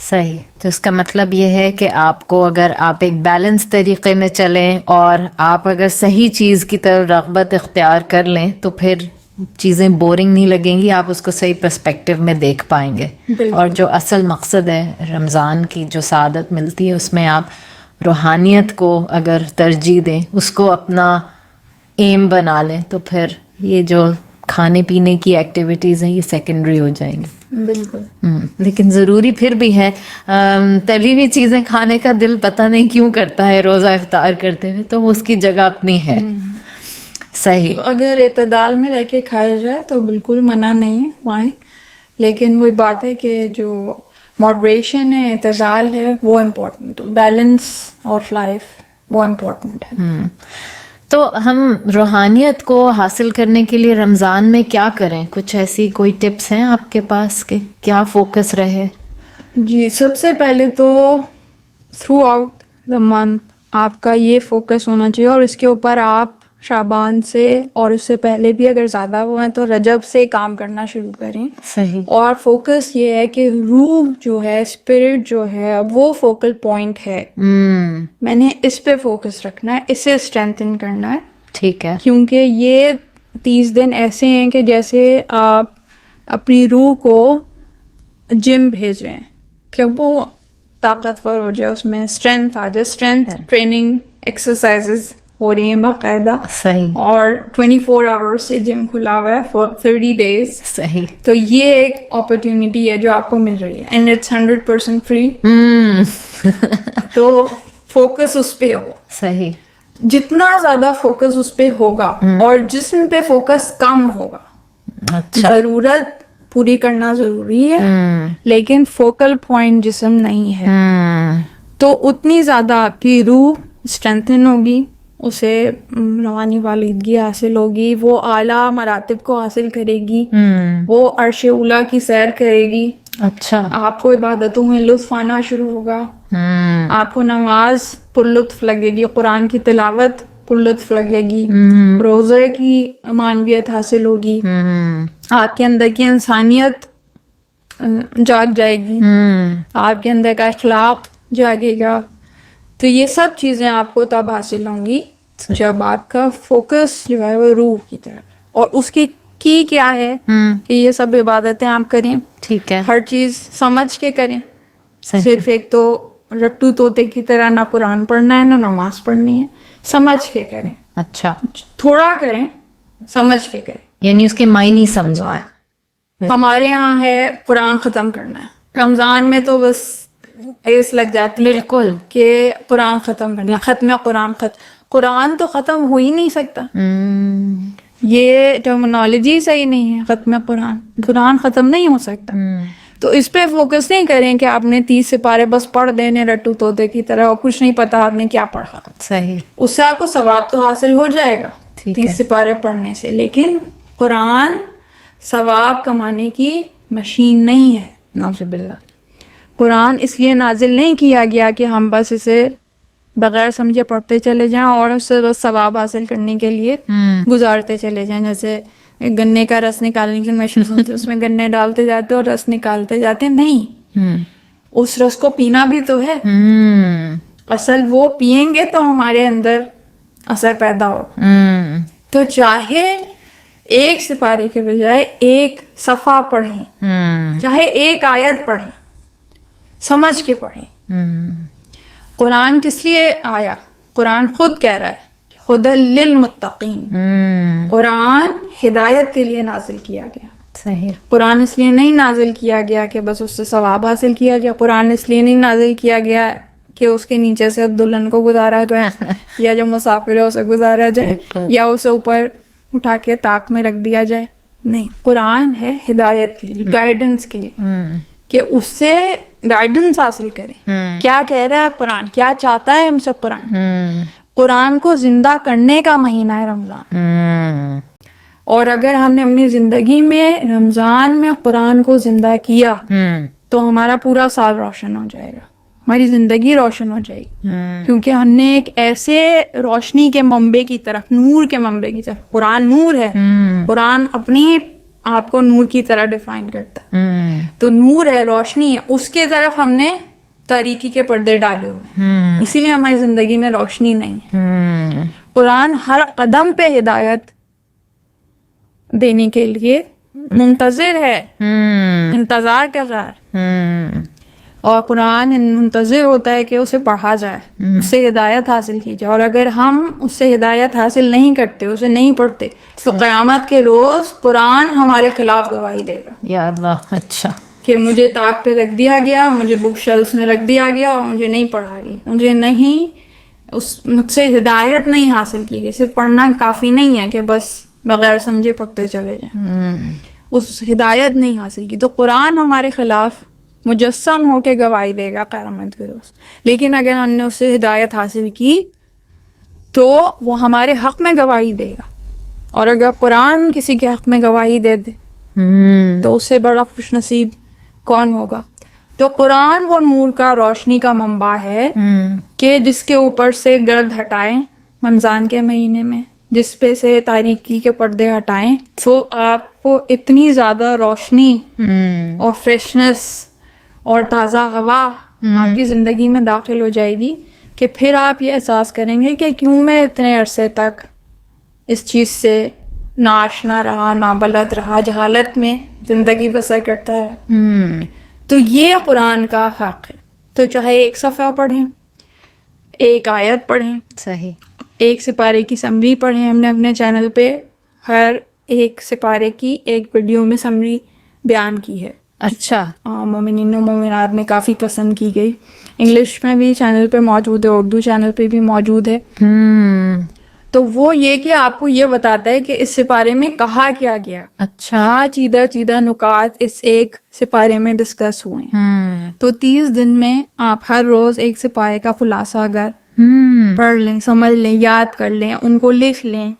صحیح. تو اس کا مطلب یہ ہے کہ آپ کو اگر آپ ایک بیلنس طریقے میں چلیں اور آپ اگر صحیح چیز کی طرف رغبت اختیار کر لیں تو پھر چیزیں بورنگ نہیں لگیں گی, آپ اس کو صحیح پرسپیکٹیو میں دیکھ پائیں گے. اور جو اصل مقصد ہے رمضان کی, جو سعادت ملتی ہے, اس میں آپ روحانیت کو اگر ترجیح دیں, اس کو اپنا ایم بنا لیں, تو پھر یہ جو کھانے پینے کی ایکٹیویٹیز ہیں یہ سیکنڈری ہو جائیں گی. بالکل. لیکن ضروری پھر بھی ہے, تلی ہوئی چیزیں کھانے کا دل پتہ نہیں کیوں کرتا ہے روزہ افطار کرتے ہوئے, تو وہ اس کی جگہ اپنی ہے. صحیح. اگر اعتدال میں رہ کے کھایا جائے تو بالکل منع نہیں ہے وائیں, لیکن وہی بات ہے کہ جو ماڈریشن ہے, اعتدال ہے, وہ امپورٹنٹ, بیلنس آف لائف وہ امپورٹنٹ ہے. تو ہم روحانیت کو حاصل کرنے کے لیے رمضان میں کیا کریں؟ کچھ ایسی کوئی ٹپس ہیں آپ کے پاس کہ کیا فوکس رہے؟ جی, سب سے پہلے تو تھرو آؤٹ دا منتھ آپ کا یہ فوکس ہونا چاہیے, اور اس کے اوپر آپ شعبان سے اور اس سے پہلے بھی اگر زیادہ ہوا ہے تو رجب سے کام کرنا شروع کریں. صحیح. اور فوکس یہ ہے کہ روح جو ہے, اسپرٹ جو ہے, وہ فوکل پوائنٹ ہے. میں نے اس پہ فوکس رکھنا ہے, اسے اسٹرینتھن کرنا ہے. ٹھیک ہے. کیونکہ یہ 30 دن ایسے ہیں کہ جیسے آپ اپنی روح کو جم بھیج رہے ہیں کہ وہ طاقتور ہو جائے, اس میں اسٹرینتھ آ جائے. اسٹرینتھ ٹریننگ ایکسرسائزز ہو رہی ہیں باقاعدہ. صحیح. اور 24 آورس سے جم کھلا ہوا ہے فور 30 days. صحیح. تو یہ ایک اپرچونٹی ہے جو آپ کو مل رہی ہے, اینڈ اٹس 100% فری. تو فوکس اس پہ ہو. صحیح. جتنا زیادہ فوکس اس پہ ہوگا اور جسم پہ فوکس کم ہوگا. اچھا. ضرورت پوری کرنا ضروری ہے, لیکن فوکل پوائنٹ جسم نہیں ہے, تو اتنی زیادہ آپ کی روح اسٹرینتھن ہوگی, اسے روحانی والدگی حاصل ہوگی, وہ اعلیٰ مراتب کو حاصل کرے گی, وہ عرش اولیٰ کی سیر کرے گی. اچھا. آپ کو عبادتوں میں لطف آنا شروع ہوگا, آپ کو نماز پر لطف لگے گی, قرآن کی تلاوت پر لطف لگے گی, روزے کی معنویت حاصل ہوگی, آپ کے اندر کی انسانیت جاگ جائے گی, آپ کے اندر کا اخلاق جاگے گا. تو یہ سب چیزیں آپ کو تب حاصل ہوں گی جب آپ کا فوکس جو ہے وہ روح کی طرف. اور اس کی کیا ہے کہ یہ سب عبادتیں آپ کریں. ٹھیک ہے. ہر چیز سمجھ کے کریں. صحیح. صرف ایک تو رٹو طوطے کی طرح نہ قرآن پڑھنا ہے نہ نماز پڑھنی ہے, سمجھ کے کریں. اچھا. تھوڑا کریں, سمجھ کے کریں. یعنی اس کے معنی سمجھوائیں. ہمارے یہاں ہے قرآن ختم کرنا ہے رمضان میں, تو بس ایس لگ جاتی ہے بالکل کہ قرآن ختم کرنا, ختم قرآن تو ختم ہو ہی نہیں سکتا. یہ ٹرمنالوجی صحیح نہیں ہے. ختم قرآن ختم نہیں ہو سکتا. تو اس پہ فوکس نہیں کریں کہ آپ نے 30 سپارے بس پڑھ دینے رٹو طوطے کی طرح, اور کچھ نہیں پتا آپ نے کیا پڑھا. صحیح. اس سے آپ کو ثواب تو حاصل ہو جائے گا 30 سپارے پڑھنے سے, لیکن قرآن ثواب کمانے کی مشین نہیں ہے. نعوذ باللہ. قرآن اس لیے نازل نہیں کیا گیا کہ ہم بس اسے بغیر سمجھے پڑھتے چلے جائیں اور اس سے بس ثواب حاصل کرنے کے لیے گزارتے چلے جائیں. جیسے گنے کا رس نکالنے کی مشین ہوتی ہے, اس میں گنے ڈالتے جاتے اور رس نکالتے جاتے. نہیں, اس رس کو پینا بھی تو ہے. اصل وہ پیئیں گے تو ہمارے اندر اثر پیدا ہو. تو چاہے ایک سپارے کے بجائے ایک صفحہ پڑھیں, چاہے ایک آیت پڑھیں, سمجھ کے پڑھیں. قرآن کس لیے آیا؟ قرآن خود کہہ رہا ہے ہدی للمتقین. قرآن ہدایت کے لیے نازل کیا گیا. صحیح. قرآن اس لیے نہیں نازل کیا گیا کہ بس اس سے ثواب حاصل کیا گیا. قرآن اس لیے نہیں نازل کیا گیا کہ اس کے نیچے سے دلہن کو گزارا جائے یا جو مسافر ہے اسے گزارا جائے یا اسے اوپر اٹھا کے طاق میں رکھ دیا جائے. نہیں, قرآن ہے ہدایت کے لیے, گائیڈنس کے لیے, کہ اس سے گائیڈنس حاصل کریں. کیا کہہ رہا ہے قرآن, کیا چاہتا ہے ہم سے قرآن. قرآن کو زندہ کرنے کا مہینہ ہے رمضان. اور اگر ہم نے اپنی زندگی میں رمضان میں قرآن کو زندہ کیا تو ہمارا پورا سال روشن ہو جائے گا, ہماری زندگی روشن ہو جائے گی. کیونکہ ہم نے ایک ایسے روشنی کے منبع کی طرف, نور کے منبع کی طرف, قرآن نور ہے, قرآن اپنی آپ کو نور کی طرح ڈیفائن کرتا ہے. تو نور ہے، روشنی ہے، اس کے طرف ہم نے تاریکی کے پردے ڈالے ہوئے ہیں، اسی لیے ہماری زندگی میں روشنی نہیں ہے. قرآن ہر قدم پہ ہدایت دینے کے لیے منتظر ہے، انتظار کر رہا ہے. اور قرآن منتظر ہوتا ہے کہ اسے پڑھا جائے، اس سے ہدایت حاصل کی جائے. اور اگر ہم اس سے ہدایت حاصل نہیں کرتے، اسے نہیں پڑھتے، تو قیامت کے روز قرآن ہمارے خلاف گواہی دے گا. یا اللہ. اچھا. کہ مجھے طاق پہ رکھ دیا گیا، مجھے بک شیلف میں رکھ دیا گیا اور مجھے نہیں پڑھا گیا، مجھے نہیں مجھ سے ہدایت نہیں حاصل کی گئی. صرف پڑھنا کافی نہیں ہے کہ بس بغیر سمجھے پڑھتے چلے جائیں، اس ہدایت نہیں حاصل کی. تو قرآن ہمارے خلاف مجسم ہو کے گواہی دے گا قیامت کے روز. لیکن اگر ہم نے اس سے ہدایت حاصل کی تو وہ ہمارے حق میں گواہی دے گا. اور اگر قرآن کسی کے حق میں گواہی دے دے تو اس سے بڑا خوش نصیب کون ہوگا. تو قرآن وہ نور کا، روشنی کا منبع ہے کہ جس کے اوپر سے گرد ہٹائیں رمضان کے مہینے میں، جس پہ سے تاریکی کے پردے ہٹائیں تو آپ کو اتنی زیادہ روشنی اور فریشنس اور تازہ ہوا آپ کی زندگی میں داخل ہو جائے گی کہ پھر آپ یہ احساس کریں گے کہ کیوں میں اتنے عرصے تک اس چیز سے ناآشنا رہا، نابلد رہا، جہالت میں زندگی بسر کرتا ہے. تو یہ قرآن کا حق ہے. تو چاہے ایک صفحہ پڑھیں، ایک آیت پڑھیں، صحیح، ایک سپارے کی سمری پڑھیں. ہم نے اپنے چینل پہ ہر ایک سپارے کی ایک ویڈیو میں سمری بیان کی ہے. اچھا. مومنین و مومنات میں کافی پسند کی گئی. انگلش میں بھی چینل پہ موجود ہے، اردو چینل پہ بھی موجود ہے. تو وہ یہ کہ آپ کو یہ بتاتا ہے کہ اس سپارے میں کہا کیا گیا. اچھا. چیدہ نکات اس ایک سپارے میں ڈسکس ہوئے ہیں. تو 30 دن میں آپ ہر روز ایک سپارے کا خلاصہ اگر پڑھ لیں، سمجھ لیں، یاد کر لیں، ان کو لکھ لیں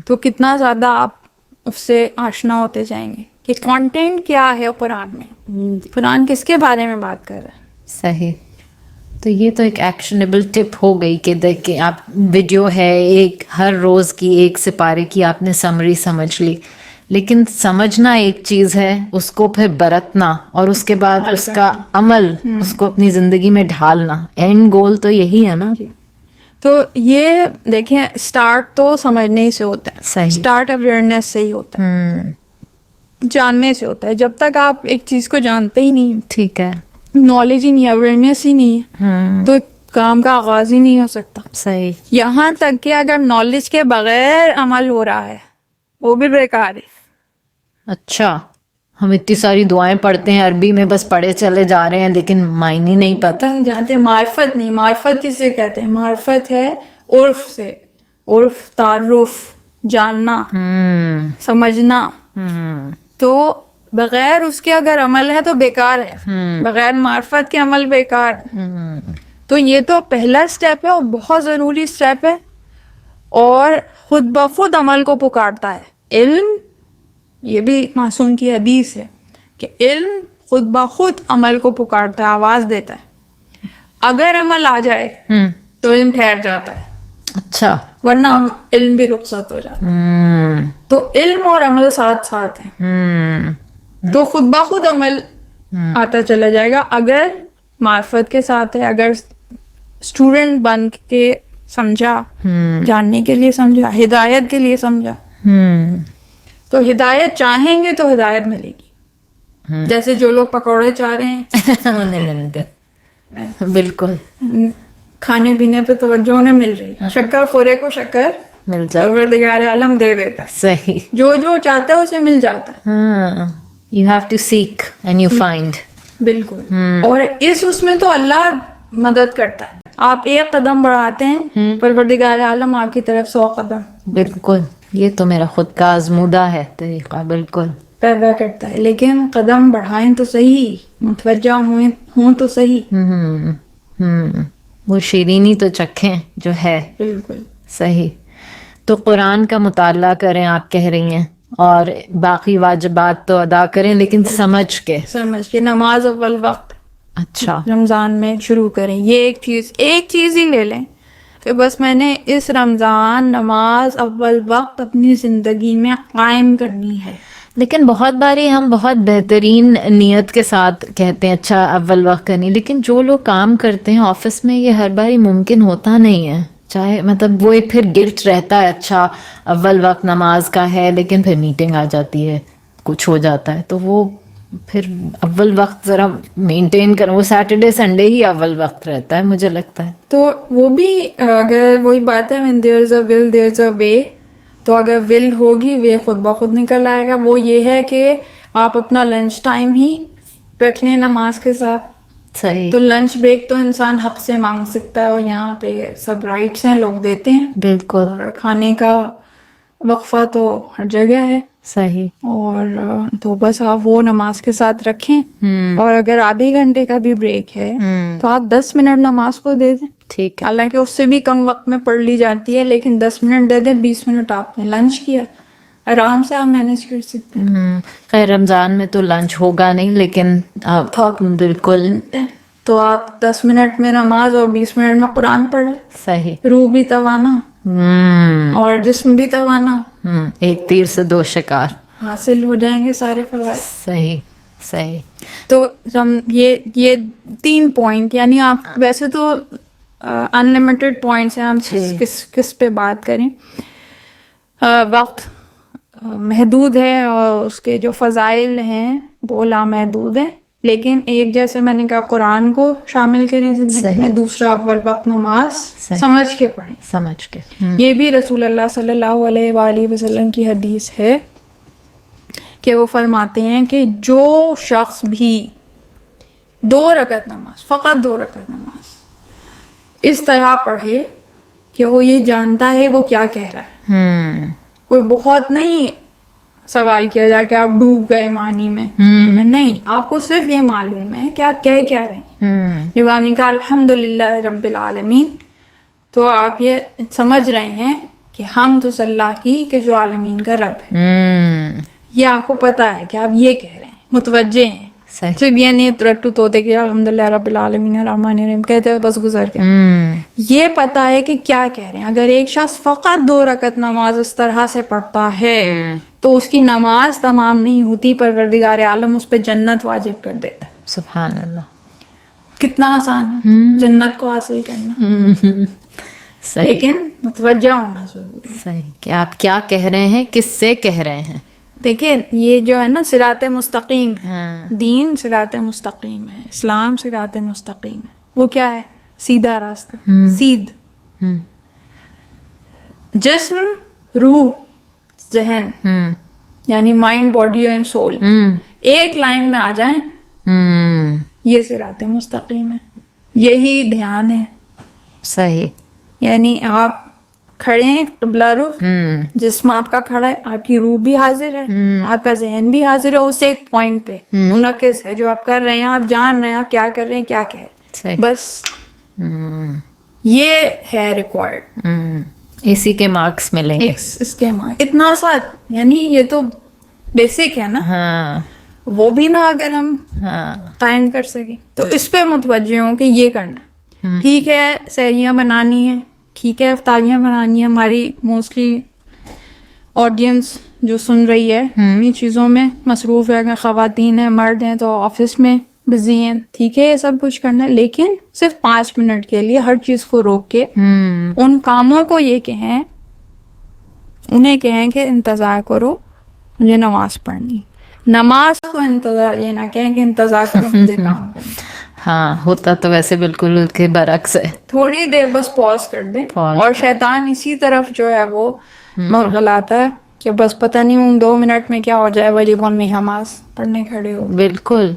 تو کتنا زیادہ آپ اس سے آشنا ہوتے جائیں گے کہ کانٹینٹ کیا ہے قرآن میں، قرآن کس کے بارے میں بات کر رہا ہے. صحیح. تو یہ تو ایک ایکشنیبل ٹپ ہو گئی کہ دیکھیں آپ ویڈیو ہے ایک، ہر روز کی ایک سپارے کی آپ نے سمری سمجھ لی، لیکن سمجھنا ایک چیز ہے، اس کو پھر برتنا اور اس کے بعد اس کا عمل، اس کو اپنی زندگی میں ڈھالنا، اینڈ گول تو یہی ہے نا. تو یہ دیکھیں اسٹارٹ تو سمجھنے سے ہوتا ہے، صحیح. اسٹارٹ اویئرنیس سے ہی ہوتا ہے، جاننے سے ہوتا ہے. جب تک آپ ایک چیز کو جانتے ہی نہیں، ٹھیک ہے، نالج ہی نہیں، اویئرنیس ہی نہیں ہے، تو کام کا آغاز ہی نہیں ہو سکتا. صحیح. یہاں تک کہ اگر نالج کے بغیر عمل ہو رہا ہے وہ بھی بیکار ہے. اچھا. ہم اتنی ساری دعائیں پڑھتے ہیں عربی میں، بس پڑھے چلے جا رہے ہیں لیکن معنی نہیں پتہ. جانتے معرفت نہیں. معرفت کسے کہتے ہیں؟ معرفت ہے عرف سے، عرف، تعارف، جاننا، سمجھنا. تو بغیر اس کے اگر عمل ہے تو بیکار ہے، بغیر معرفت کے عمل بیکار ہے. تو یہ تو پہلا سٹیپ ہے اور بہت ضروری سٹیپ ہے، اور خود بخود عمل کو پکارتا ہے. علم، یہ بھی معصوم کی حدیث ہے کہ علم خود بخود عمل کو پکارتا ہے، آواز دیتا ہے. اگر عمل آ جائے تو علم ٹھہر جاتا ہے. اچھا. ورنہ علم بھی رخصت ہو جاتا ہے. تو علم اور عمل ساتھ ساتھ ہیں، تو خود بخود عمل آتا چلا جائے گا اگر معرفت کے ساتھ ہے. اگر اسٹوڈنٹ بن کے سمجھا، جاننے کے لیے سمجھا، ہدایت کے لیے سمجھا، تو ہدایت چاہیں گے تو ہدایت ملے گی. جیسے جو لوگ پکوڑے چاہ رہے ہیں، بالکل کھانے پینے پہ توجہ انہیں مل رہی، شکر خورے کو شکر مل جائے. پروردگار عالم دے دیتا ہے. صحیح. جو چاہتا ہے اسے مل جاتا ہے. You have to seek and you find. بالکل. اور اس میں تو اللہ مدد کرتا ہے. آپ ایک قدم بڑھاتے ہیں، پروردگار عالم آپ کی طرف 100 قدم. بالکل. یہ تو میرا خود کا آزمودہ ہے طریقہ. بالکل پیدا کرتا ہے. لیکن قدم بڑھائیں تو صحیح، متوجہ ہوں تو صحیح. وہ شیرینی تو چکھیں جو ہے. بالکل صحیح. تو قرآن کا مطالعہ کریں آپ کہہ رہی ہیں، اور باقی واجبات تو ادا کریں لیکن سمجھ کے. نماز اول وقت اچھا رمضان میں شروع کریں. یہ ایک چیز ہی لے لیں کہ بس میں نے اس رمضان نماز اول وقت اپنی زندگی میں قائم کرنی ہے. لیکن بہت باری ہم بہت بہترین نیت کے ساتھ کہتے ہیں اچھا اول وقت کرنی، لیکن جو لوگ کام کرتے ہیں آفس میں یہ ہر باری ممکن ہوتا نہیں ہے، چاہے مطلب وہ ایک پھر گلٹ رہتا ہے اچھا اول وقت نماز کا ہے، لیکن پھر میٹنگ آ جاتی ہے کچھ ہو جاتا ہے، تو وہ پھر اول وقت ذرا مینٹین کریں، وہ سیٹرڈے سنڈے ہی اول وقت رہتا ہے مجھے لگتا ہے. تو وہ بھی اگر وہی بات ہے when there's a will there's a way، تو اگر ول ہوگی وے خود بخود نکل آئے گا. وہ یہ ہے کہ آپ اپنا لنچ ٹائم ہی رکھ لیں نماز کے ساتھ. صحیح. تو لنچ بریک تو انسان حق سے مانگ سکتا ہے، اور یہاں پہ سب رائٹس ہیں، لوگ دیتے ہیں. بالکل اور کھانے کا وقفہ تو ہر جگہ ہے. صحیح. اور تو بس آپ وہ نماز کے ساتھ رکھیں. اور اگر آدھے گھنٹے کا بھی بریک ہے تو آپ 10 منٹ نماز کو دے دیں. ٹھیک ہے. حالانکہ اس سے بھی کم وقت میں پڑھ لی جاتی ہے، لیکن 10 منٹ دے دیں، 20 منٹ آپ نے لنچ کیا، آرام سے آپ مینیج کر سکتے ہیں. خیر رمضان میں تو لنچ ہوگا نہیں، لیکن آپ بالکل تو آپ 10 منٹ میں نماز اور 20 منٹ میں قرآن پڑھیں. صحیح. روح بھی توانا اور جسم بھی توانا، ایک تیر سے دو شکار، حاصل ہو جائیں گے سارے فوائد. صحیح صحیح. تو ہم یہ 3 پوائنٹ، یعنی آپ ویسے تو انلمیٹڈ پوائنٹس ہیں، ہم کس پہ بات کریں. وقت محدود ہے اور اس کے جو فضائل ہیں وہ لامحدود ہیں، لیکن ایک جیسے میں نے کہا قرآن کو شامل کریں زندگی میں. دوسرا اول وقت نماز سمجھ کے پڑھیں، سمجھ کے. یہ بھی رسول اللہ صلی اللہ علیہ وآلہ وسلم کی حدیث ہے کہ وہ فرماتے ہیں کہ جو شخص بھی 2 رکعت نماز، فقط 2 رکعت نماز اس طرح پڑھے کہ وہ یہ جانتا ہے وہ کیا کہہ رہا ہے. کوئی بہت نہیں سوال کیا جائے کہ آپ ڈوب گئے معنی میں، نہیں، آپ کو صرف یہ معلوم ہے کہ آپ کہہ کیا رہے ہیں. جب آپ نے کہا الحمدللہ رب العالمین، تو آپ یہ سمجھ رہے ہیں کہ ہم تو اللہ کی کہ جو عالمین کا رب ہے. یہ آپ کو پتا ہے کہ آپ یہ کہہ رہے ہیں، متوجہ ہیں. صرف یہ نہیں ترٹو توتے کہ الحمدللہ رب العالمین الرحمن الرحیم کہتے ہیں بس گزر گیا. یہ پتا ہے کہ کیا کہہ رہے ہیں. اگر ایک شخص فقط 2 رکعت نماز اس طرح سے پڑھتا ہے تو اس کی نماز تمام نہیں ہوتی، پروردگار عالم اس پہ جنت واجب کر دیتا ہے. سبحان اللہ. کتنا آسان ہے جنت کو حاصل کرنا. لیکن متوجہ ہونا ضروری ہے. صحیح کہ آپ کیا کہہ رہے ہیں، کس سے کہہ رہے ہیں. دیکھیں یہ جو ہے نا صراط مستقیم، دین صراط مستقیم ہے، اسلام صراط مستقیم ہے. وہ کیا ہے؟ سیدھا راستہ، سیدھ. جسم، روح، ذہن، یعنی مائنڈ، باڈی اینڈ سول ایک لائن میں آ جائیں، یہ صراط مستقیم ہے. یہی دھیان ہے. صحیح. یعنی آپ کھڑے ہیں قبلہ رخ، جسم آپ کا کھڑا ہے، آپ کی روح بھی حاضر ہے، آپ کا ذہن بھی حاضر ہے، اس ایک پوائنٹ پہ منعکس ہے جو آپ کر رہے ہیں. آپ جان رہے ہیں آپ کیا کر رہے ہیں، کیا کہہ رہے ہیں. بس یہ ہے ریکوائرڈ. اسی کے مارکس ملیں گے. اس کے مارکس اتنا سا، یعنی یہ تو بیسک ہے نا. وہ بھی نہ اگر ہم قائم کر سکیں تو اس پہ متوجہ ہوں کہ یہ کرنا. ٹھیک ہے سحریاں بنانی ہے، ٹھیک ہے افطاریاں بنانی ہے. ہماری موسٹلی آڈینس جو سن رہی ہے انہیں چیزوں میں مصروف ہے، اگر خواتین ہیں، مرد ہیں تو آفس میں بزی ہیں. ٹھیک ہے یہ سب کچھ کرنا ہے، لیکن صرف 5 منٹ کے لیے ہر چیز کو روک کے ان کاموں کو یہ کہیں، انہیں کہیں کہ انتظار کرو مجھے نماز پڑھنی. نماز کو انتظار یہ نہ کہیں کہ انتظار کرو مجھے کام کرنا. ہاں ہوتا تو ویسے بالکل کے برعکس ہے. تھوڑی دیر بس پاز کر دیں، اور شیطان اسی طرف جو ہے وہ مرغلاتا ہے کہ بس پتہ نہیں ان 2 منٹ میں کیا ہو جائے، ولی بول میں نماز پڑھنے کھڑے ہو. بالکل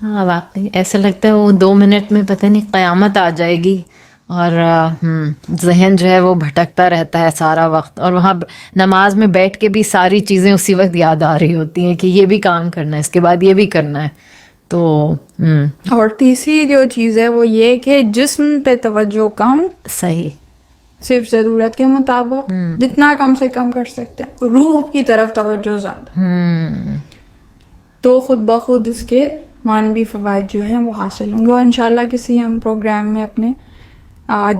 ہاں واقعی ایسا لگتا ہے وہ 2 منٹ میں پتہ نہیں قیامت آ جائے گی، اور ذہن جو ہے وہ بھٹکتا رہتا ہے سارا وقت، اور وہاں نماز میں بیٹھ کے بھی ساری چیزیں اسی وقت یاد آ رہی ہوتی ہیں کہ یہ بھی کام کرنا ہے، اس کے بعد یہ بھی کرنا ہے. تو اور تیسری جو چیز ہے وہ یہ کہ جسم پہ توجہ کم. صحیح. صرف ضرورت کے مطابق جتنا کم سے کم کر سکتے ہیں. روح کی طرف توجہ زیادہ، تو خود بخود اس کے معنوی فوائد جو ہیں وہ حاصل ہوں گے. اور انشاءاللہ کسی ہم پروگرام میں اپنے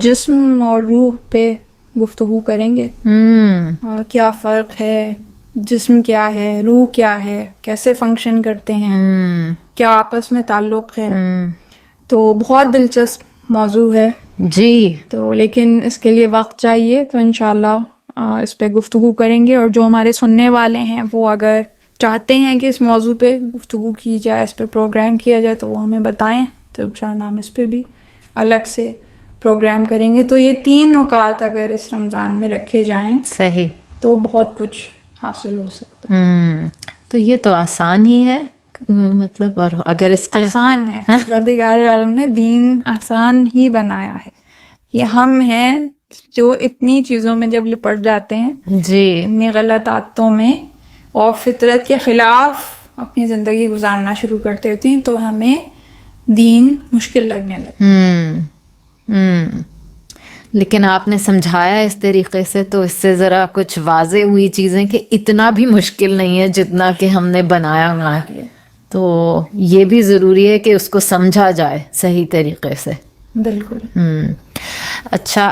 جسم اور روح پہ گفتگو کریں گے، اور کیا فرق ہے جسم کیا ہے, روح کیا ہے, کیسے فنکشن کرتے ہیں, کیا آپس میں تعلق ہے. تو بہت دلچسپ موضوع ہے جی. تو, لیکن اس کے لیے وقت چاہیے. تو انشاءاللہ اس پہ گفتگو کریں گے, اور جو ہمارے سننے والے ہیں وہ اگر چاہتے ہیں کہ اس موضوع پہ گفتگو کی جائے, اس پہ پروگرام کیا جائے, تو وہ ہمیں بتائیں, تو انشاءاللہ ہم اس پہ بھی الگ سے پروگرام کریں گے. تو یہ 3 نکات اگر اس رمضان میں رکھے جائیں صحیح تو بہت کچھ حاصل ہو سکتا ہے. تو یہ تو آسان ہی ہے, مطلب, اور اگر اس کا آسان ہے, پروردگار عالم نے دین آسان ہی بنایا ہے. یہ ہم ہیں جو اتنی چیزوں میں جب لپٹ جاتے ہیں, جی, اتنی غلط عادتوں میں اور فطرت کے خلاف اپنی زندگی گزارنا شروع کرتے ہوتے ہیں, تو ہمیں دین مشکل لگنے لگتا. لیکن آپ نے سمجھایا اس طریقے سے, تو اس سے ذرا کچھ واضح ہوئی چیزیں کہ اتنا بھی مشکل نہیں ہے جتنا کہ ہم نے بنایا ہوا ہے. تو یہ بھی ضروری ہے کہ اس کو سمجھا جائے صحیح طریقے سے. بالکل. اچھا,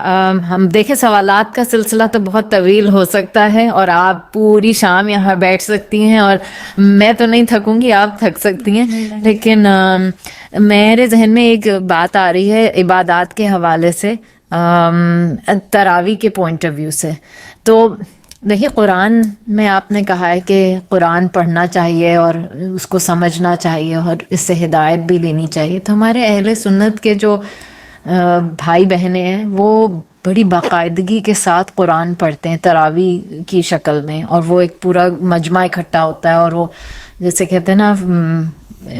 ہم دیکھیں سوالات کا سلسلہ تو بہت طویل ہو سکتا ہے, اور آپ پوری شام یہاں بیٹھ سکتی ہیں, اور میں تو نہیں تھکوں گی, آپ تھک سکتی ہیں. لیکن میرے ذہن میں ایک بات آ رہی ہے عبادات کے حوالے سے, تراویح کے پوائنٹ آف ویو سے. تو دیکھیے, قرآن میں آپ نے کہا ہے کہ قرآن پڑھنا چاہیے اور اس کو سمجھنا چاہیے اور اس سے ہدایت بھی لینی چاہیے. تو ہمارے اہل سنت کے جو بھائی بہنیں ہیں وہ بڑی باقاعدگی کے ساتھ قرآن پڑھتے ہیں تراویح کی شکل میں, اور وہ ایک پورا مجمع اکٹھا ہوتا ہے, اور وہ جیسے کہتے ہیں نا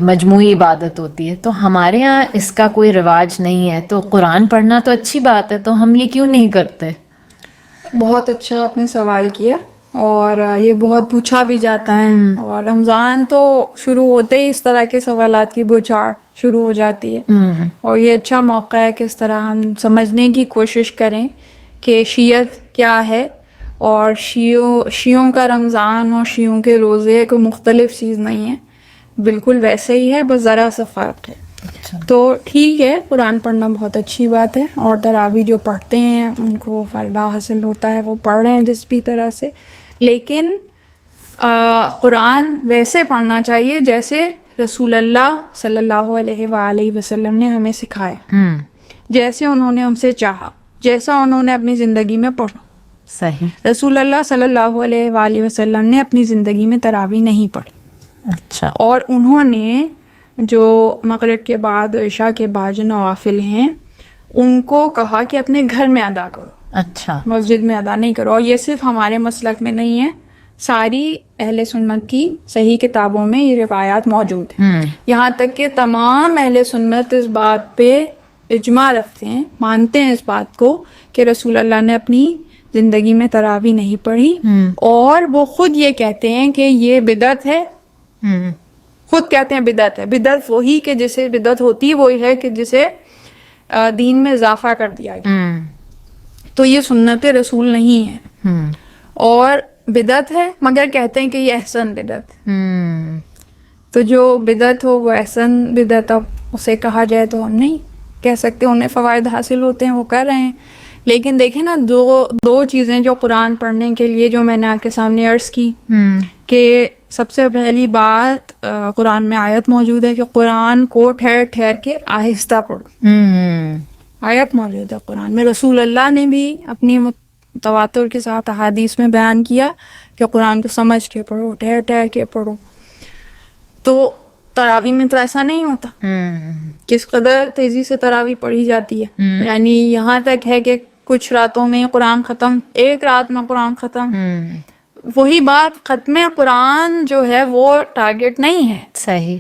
مجموعی عبادت ہوتی ہے. تو ہمارے ہاں اس کا کوئی رواج نہیں ہے. تو قرآن پڑھنا تو اچھی بات ہے, تو ہم یہ کیوں نہیں کرتے؟ بہت اچھا آپ نے سوال کیا, اور یہ بہت پوچھا بھی جاتا ہے. اور رمضان تو شروع ہوتے ہی اس طرح کے سوالات کی بوچھاڑ شروع ہو جاتی ہے, اور یہ اچھا موقع ہے کہ اس طرح ہم سمجھنے کی کوشش کریں کہ شیعت کیا ہے, اور شیعوں کا رمضان اور شیعوں کے روزے کوئی مختلف چیز نہیں ہے, بالکل ویسے ہی ہے, بس ذرا سا فرق ہے. تو ٹھیک ہے, قرآن پڑھنا بہت اچھی بات ہے, اور تراویح جو پڑھتے ہیں ان کو فائدہ حاصل ہوتا ہے, وہ پڑھ رہے ہیں جس بھی طرح سے. لیکن قرآن ویسے پڑھنا چاہیے جیسے رسول اللہ صلی اللہ علیہ وآلہ وسلم نے ہمیں سکھایا, جیسے انہوں نے ہم سے چاہا, جیسا انہوں نے اپنی زندگی میں پڑھا. صحیح. رسول اللہ صلی اللہ علیہ وآلہ وسلم نے اپنی زندگی میں تراویح نہیں پڑھی. اچھا. اور انہوں نے جو مغرب کے بعد عشاء کے بعد جو نوافل ہیں ان کو کہا کہ اپنے گھر میں ادا کرو. اچھا. مسجد میں ادا نہیں کرو. اور یہ صرف ہمارے مسلک میں نہیں ہے, ساری اہل سنت کی صحیح کتابوں میں یہ روایات موجود ہیں. یہاں تک کہ تمام اہل سنت اس بات پہ اجماع رکھتے ہیں, مانتے ہیں اس بات کو کہ رسول اللہ نے اپنی زندگی میں تراویح نہیں پڑھی, اور وہ خود یہ کہتے ہیں کہ یہ بدعت ہے. خود کہتے ہیں بدعت ہے. بدعت وہی کہ جسے بدعت ہوتی ہے وہی ہے کہ جسے دین میں اضافہ کر دیا گیا. تو یہ سنت رسول نہیں ہے, اور بدعت ہے, مگر کہتے ہیں کہ یہ احسن بدعت. تو جو بدعت ہو وہ احسن بدعت, اب اسے کہا جائے تو ہم نہیں کہہ سکتے. انہیں فوائد حاصل ہوتے ہیں, وہ کر رہے ہیں. لیکن دیکھیں نا, دو چیزیں جو قرآن پڑھنے کے لیے جو میں نے آپ کے سامنے عرض کی, کہ سب سے پہلی بات قرآن میں آیت موجود ہے کہ قرآن کو ٹھہر ٹھہر کے آہستہ پڑھو. آیت موجود ہے قرآن میں. رسول اللہ نے بھی اپنی تواتر کے ساتھ احادیث میں بیان کیا کہ قرآن کو سمجھ کے پڑھو, ٹھہر ٹھہر کے پڑھو. تو تراویح میں تو ایسا نہیں ہوتا. کس قدر تیزی سے تراویح پڑھی جاتی ہے, یعنی یہاں تک ہے کہ کچھ راتوں میں قرآن ختم, ایک رات میں قرآن ختم. وہی بات, ختم قرآن جو ہے وہ ٹارگٹ نہیں ہے. صحیح.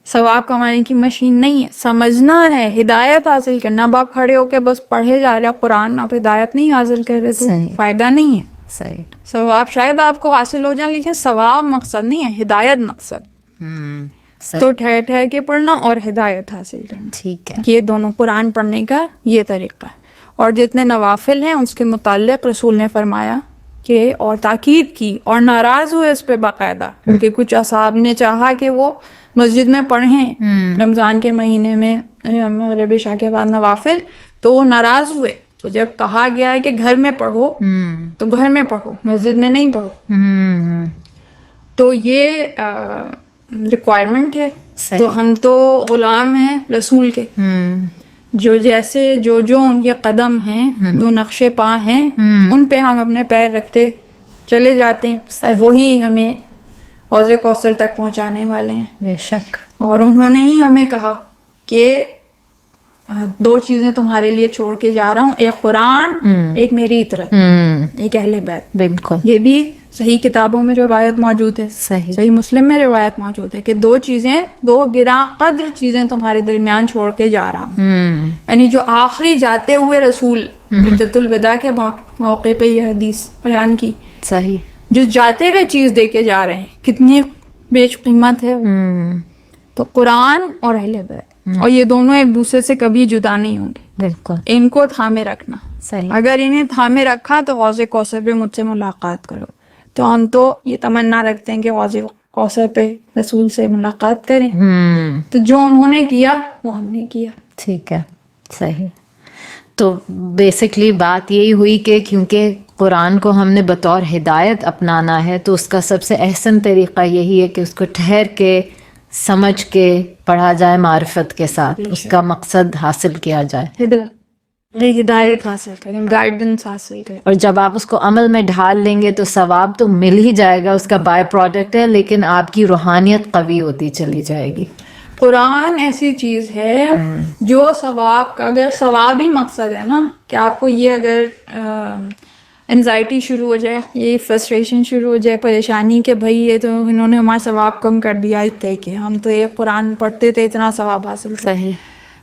ثواب کمانے کی مشین نہیں ہے, سمجھنا ہے, ہدایت حاصل کرنا. اب آپ کھڑے ہو کے بس پڑھے جا رہے قرآن, آپ ہدایت نہیں حاصل کر رہے تو فائدہ نہیں ہے. صحیح. ثواب شاید آپ کو حاصل ہو جائے, لیکن ثواب مقصد نہیں ہے, ہدایت مقصد. تو ٹھہر ٹھہر کے پڑھنا اور ہدایت حاصل کرنا, ٹھیک ہے, یہ دونوں قرآن پڑھنے کا یہ طریقہ ہے. اور جتنے نوافل ہیں اس کے متعلق رسول نے فرمایا کہ, اور تاکید کی, اور ناراض ہوئے اس پہ باقاعدہ, کیونکہ کچھ اصحاب نے چاہا کہ وہ مسجد میں پڑھیں رمضان کے مہینے میں مغرب عشاء کے بعد نوافل, تو وہ ناراض ہوئے. تو جب کہا گیا ہے کہ گھر میں پڑھو تو گھر میں پڑھو, مسجد میں نہیں پڑھو. تو یہ ریکوائرمنٹ ہے. تو ہم تو غلام ہیں رسول کے, جو جیسے جو ان کے قدم ہیں, جو نقش پا ہیں, ان پہ ہم اپنے پیر رکھتے چلے جاتے ہیں, وہی ہمیں حوض کوثر تک پہنچانے والے ہیں. بے شک. اور انہوں نے ہی ہمیں کہا کہ 2 چیزیں تمہارے لیے چھوڑ کے جا رہا ہوں, ایک قرآن, ایک میری اطاعت, ایک اہل بیت. بالکل. یہ بھی صحیح کتابوں میں روایت موجود ہے, صحیح مسلم میں روایت موجود ہے کہ 2 چیزیں, 2 گراں قدر چیزیں تمہارے درمیان چھوڑ کے جا رہا ہوں. یعنی جو آخری جاتے ہوئے رسول حجۃ الوداع کے موقع پہ یہ حدیث بیان کی, صحیح, جو جاتے ہوئے چیز دے کے جا رہے ہیں, کتنی بیش قیمت ہے. تو قرآن اور اہل بیت, اور یہ دونوں ایک دوسرے سے کبھی جدا نہیں ہوں گے. بالکل. ان کو تھامے رکھنا. صحیح. اگر انہیں تھامے رکھا تو حوض کوثر پہ مجھ سے ملاقات کرو. تو ہم تو یہ تمنا رکھتے ہیں کہ حوض کوثر پہ رسول سے ملاقات کریں. تو جو انہوں نے کیا وہ ہم نے کیا. ٹھیک ہے, صحیح. تو بیسکلی بات یہی ہوئی کہ کیونکہ قرآن کو ہم نے بطور ہدایت اپنانا ہے تو اس کا سب سے احسن طریقہ یہی ہے کہ اس کو ٹھہر کے سمجھ کے پڑھا جائے, معرفت کے ساتھ اس کا مقصد حاصل کیا جائے, ہدایت حاصل کریں, گائیڈنس حاصل کریں. اور جب آپ اس کو عمل میں ڈھال لیں گے تو ثواب تو مل ہی جائے گا, اس کا بائی پروڈکٹ ہے, لیکن آپ کی روحانیت قوی ہوتی چلی جائے گی. قرآن ایسی چیز ہے جو ثواب کا, اگر ثواب ہی مقصد ہے نا, کہ آپ کو یہ اگر انزائٹی شروع ہو جائے, یہ فرسٹریشن شروع ہو جائے, پریشانی کہ بھائی یہ تو انہوں نے ہمارا ثواب کم کر دیا اتنے کہ ہم تو یہ قرآن پڑھتے تھے اتنا ثواب حاصل. صحیح.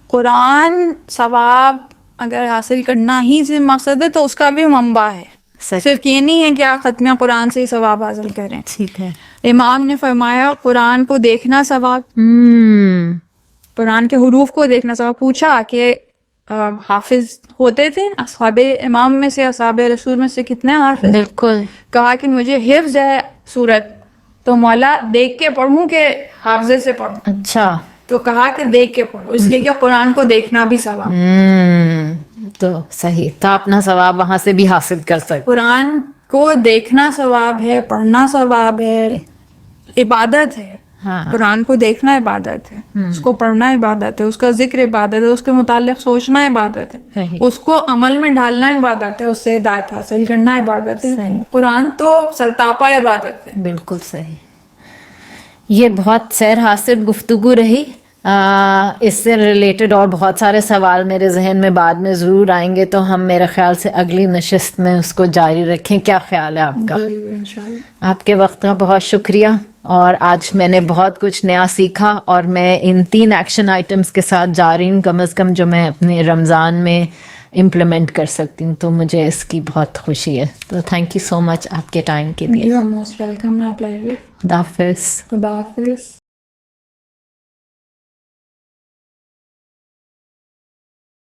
قرآن ثواب اگر حاصل کرنا ہی سے مقصد ہے تو اس کا بھی منبع ہے. صرف یہ نہیں ہے کہ آپ ختمیہ قرآن سے ہی ثواب حاصل کریں. ٹھیک ہے. امام نے فرمایا قرآن کو دیکھنا ثواب, قرآن کے حروف کو دیکھنا ثواب. پوچھا کہ حافظ ہوتے تھے اصحاب امام میں سے, اصحاب رسول میں سے کتنے حافظ؟ بالکل. کہا کہ مجھے حفظ ہے سورت, تو مولا دیکھ کے پڑھوں کہ حافظے سے پڑھوں؟ اچھا. تو کہا کہ دیکھ کے پڑھو, اس لیے کہ قرآن کو دیکھنا بھی ثواب. تو صحیح, تو اپنا ثواب وہاں سے بھی حاصل کر سکتے. قرآن کو دیکھنا ثواب ہے, پڑھنا ثواب ہے, عبادت ہے. قرآن کو دیکھنا عبادت ہے, اس کو پڑھنا عبادت ہے, اس کا ذکر عبادت ہے, اس کے متعلق سوچنا عبادت ہے, اس کو عمل میں ڈالنا عبادت ہے, اس سے ہدایت حاصل کرنا عبادت ہے. قرآن تو سرتاپا عبادت ہے. بالکل صحیح. یہ بہت سیر حاصل گفتگو رہی. اس سے ریلیٹڈ اور بہت سارے سوال میرے ذہن میں بعد میں ضرور آئیں گے, تو ہم میرے خیال سے اگلی نشست میں اس کو جاری رکھیں. کیا خیال ہے آپ کا؟ آپ کے وقت کا بہت شکریہ, اور آج میں نے بہت کچھ نیا سیکھا, اور میں ان 3 ایکشن آئٹمس کے ساتھ جا رہی ہوں کم از کم, جو میں اپنے رمضان میں امپلیمنٹ کر سکتی ہوں. تو مجھے اس کی بہت خوشی ہے. تو تھینک یو سو مچ آپ کے ٹائم کے لیے. You are most welcome. خدا حافظ. خدا حافظ.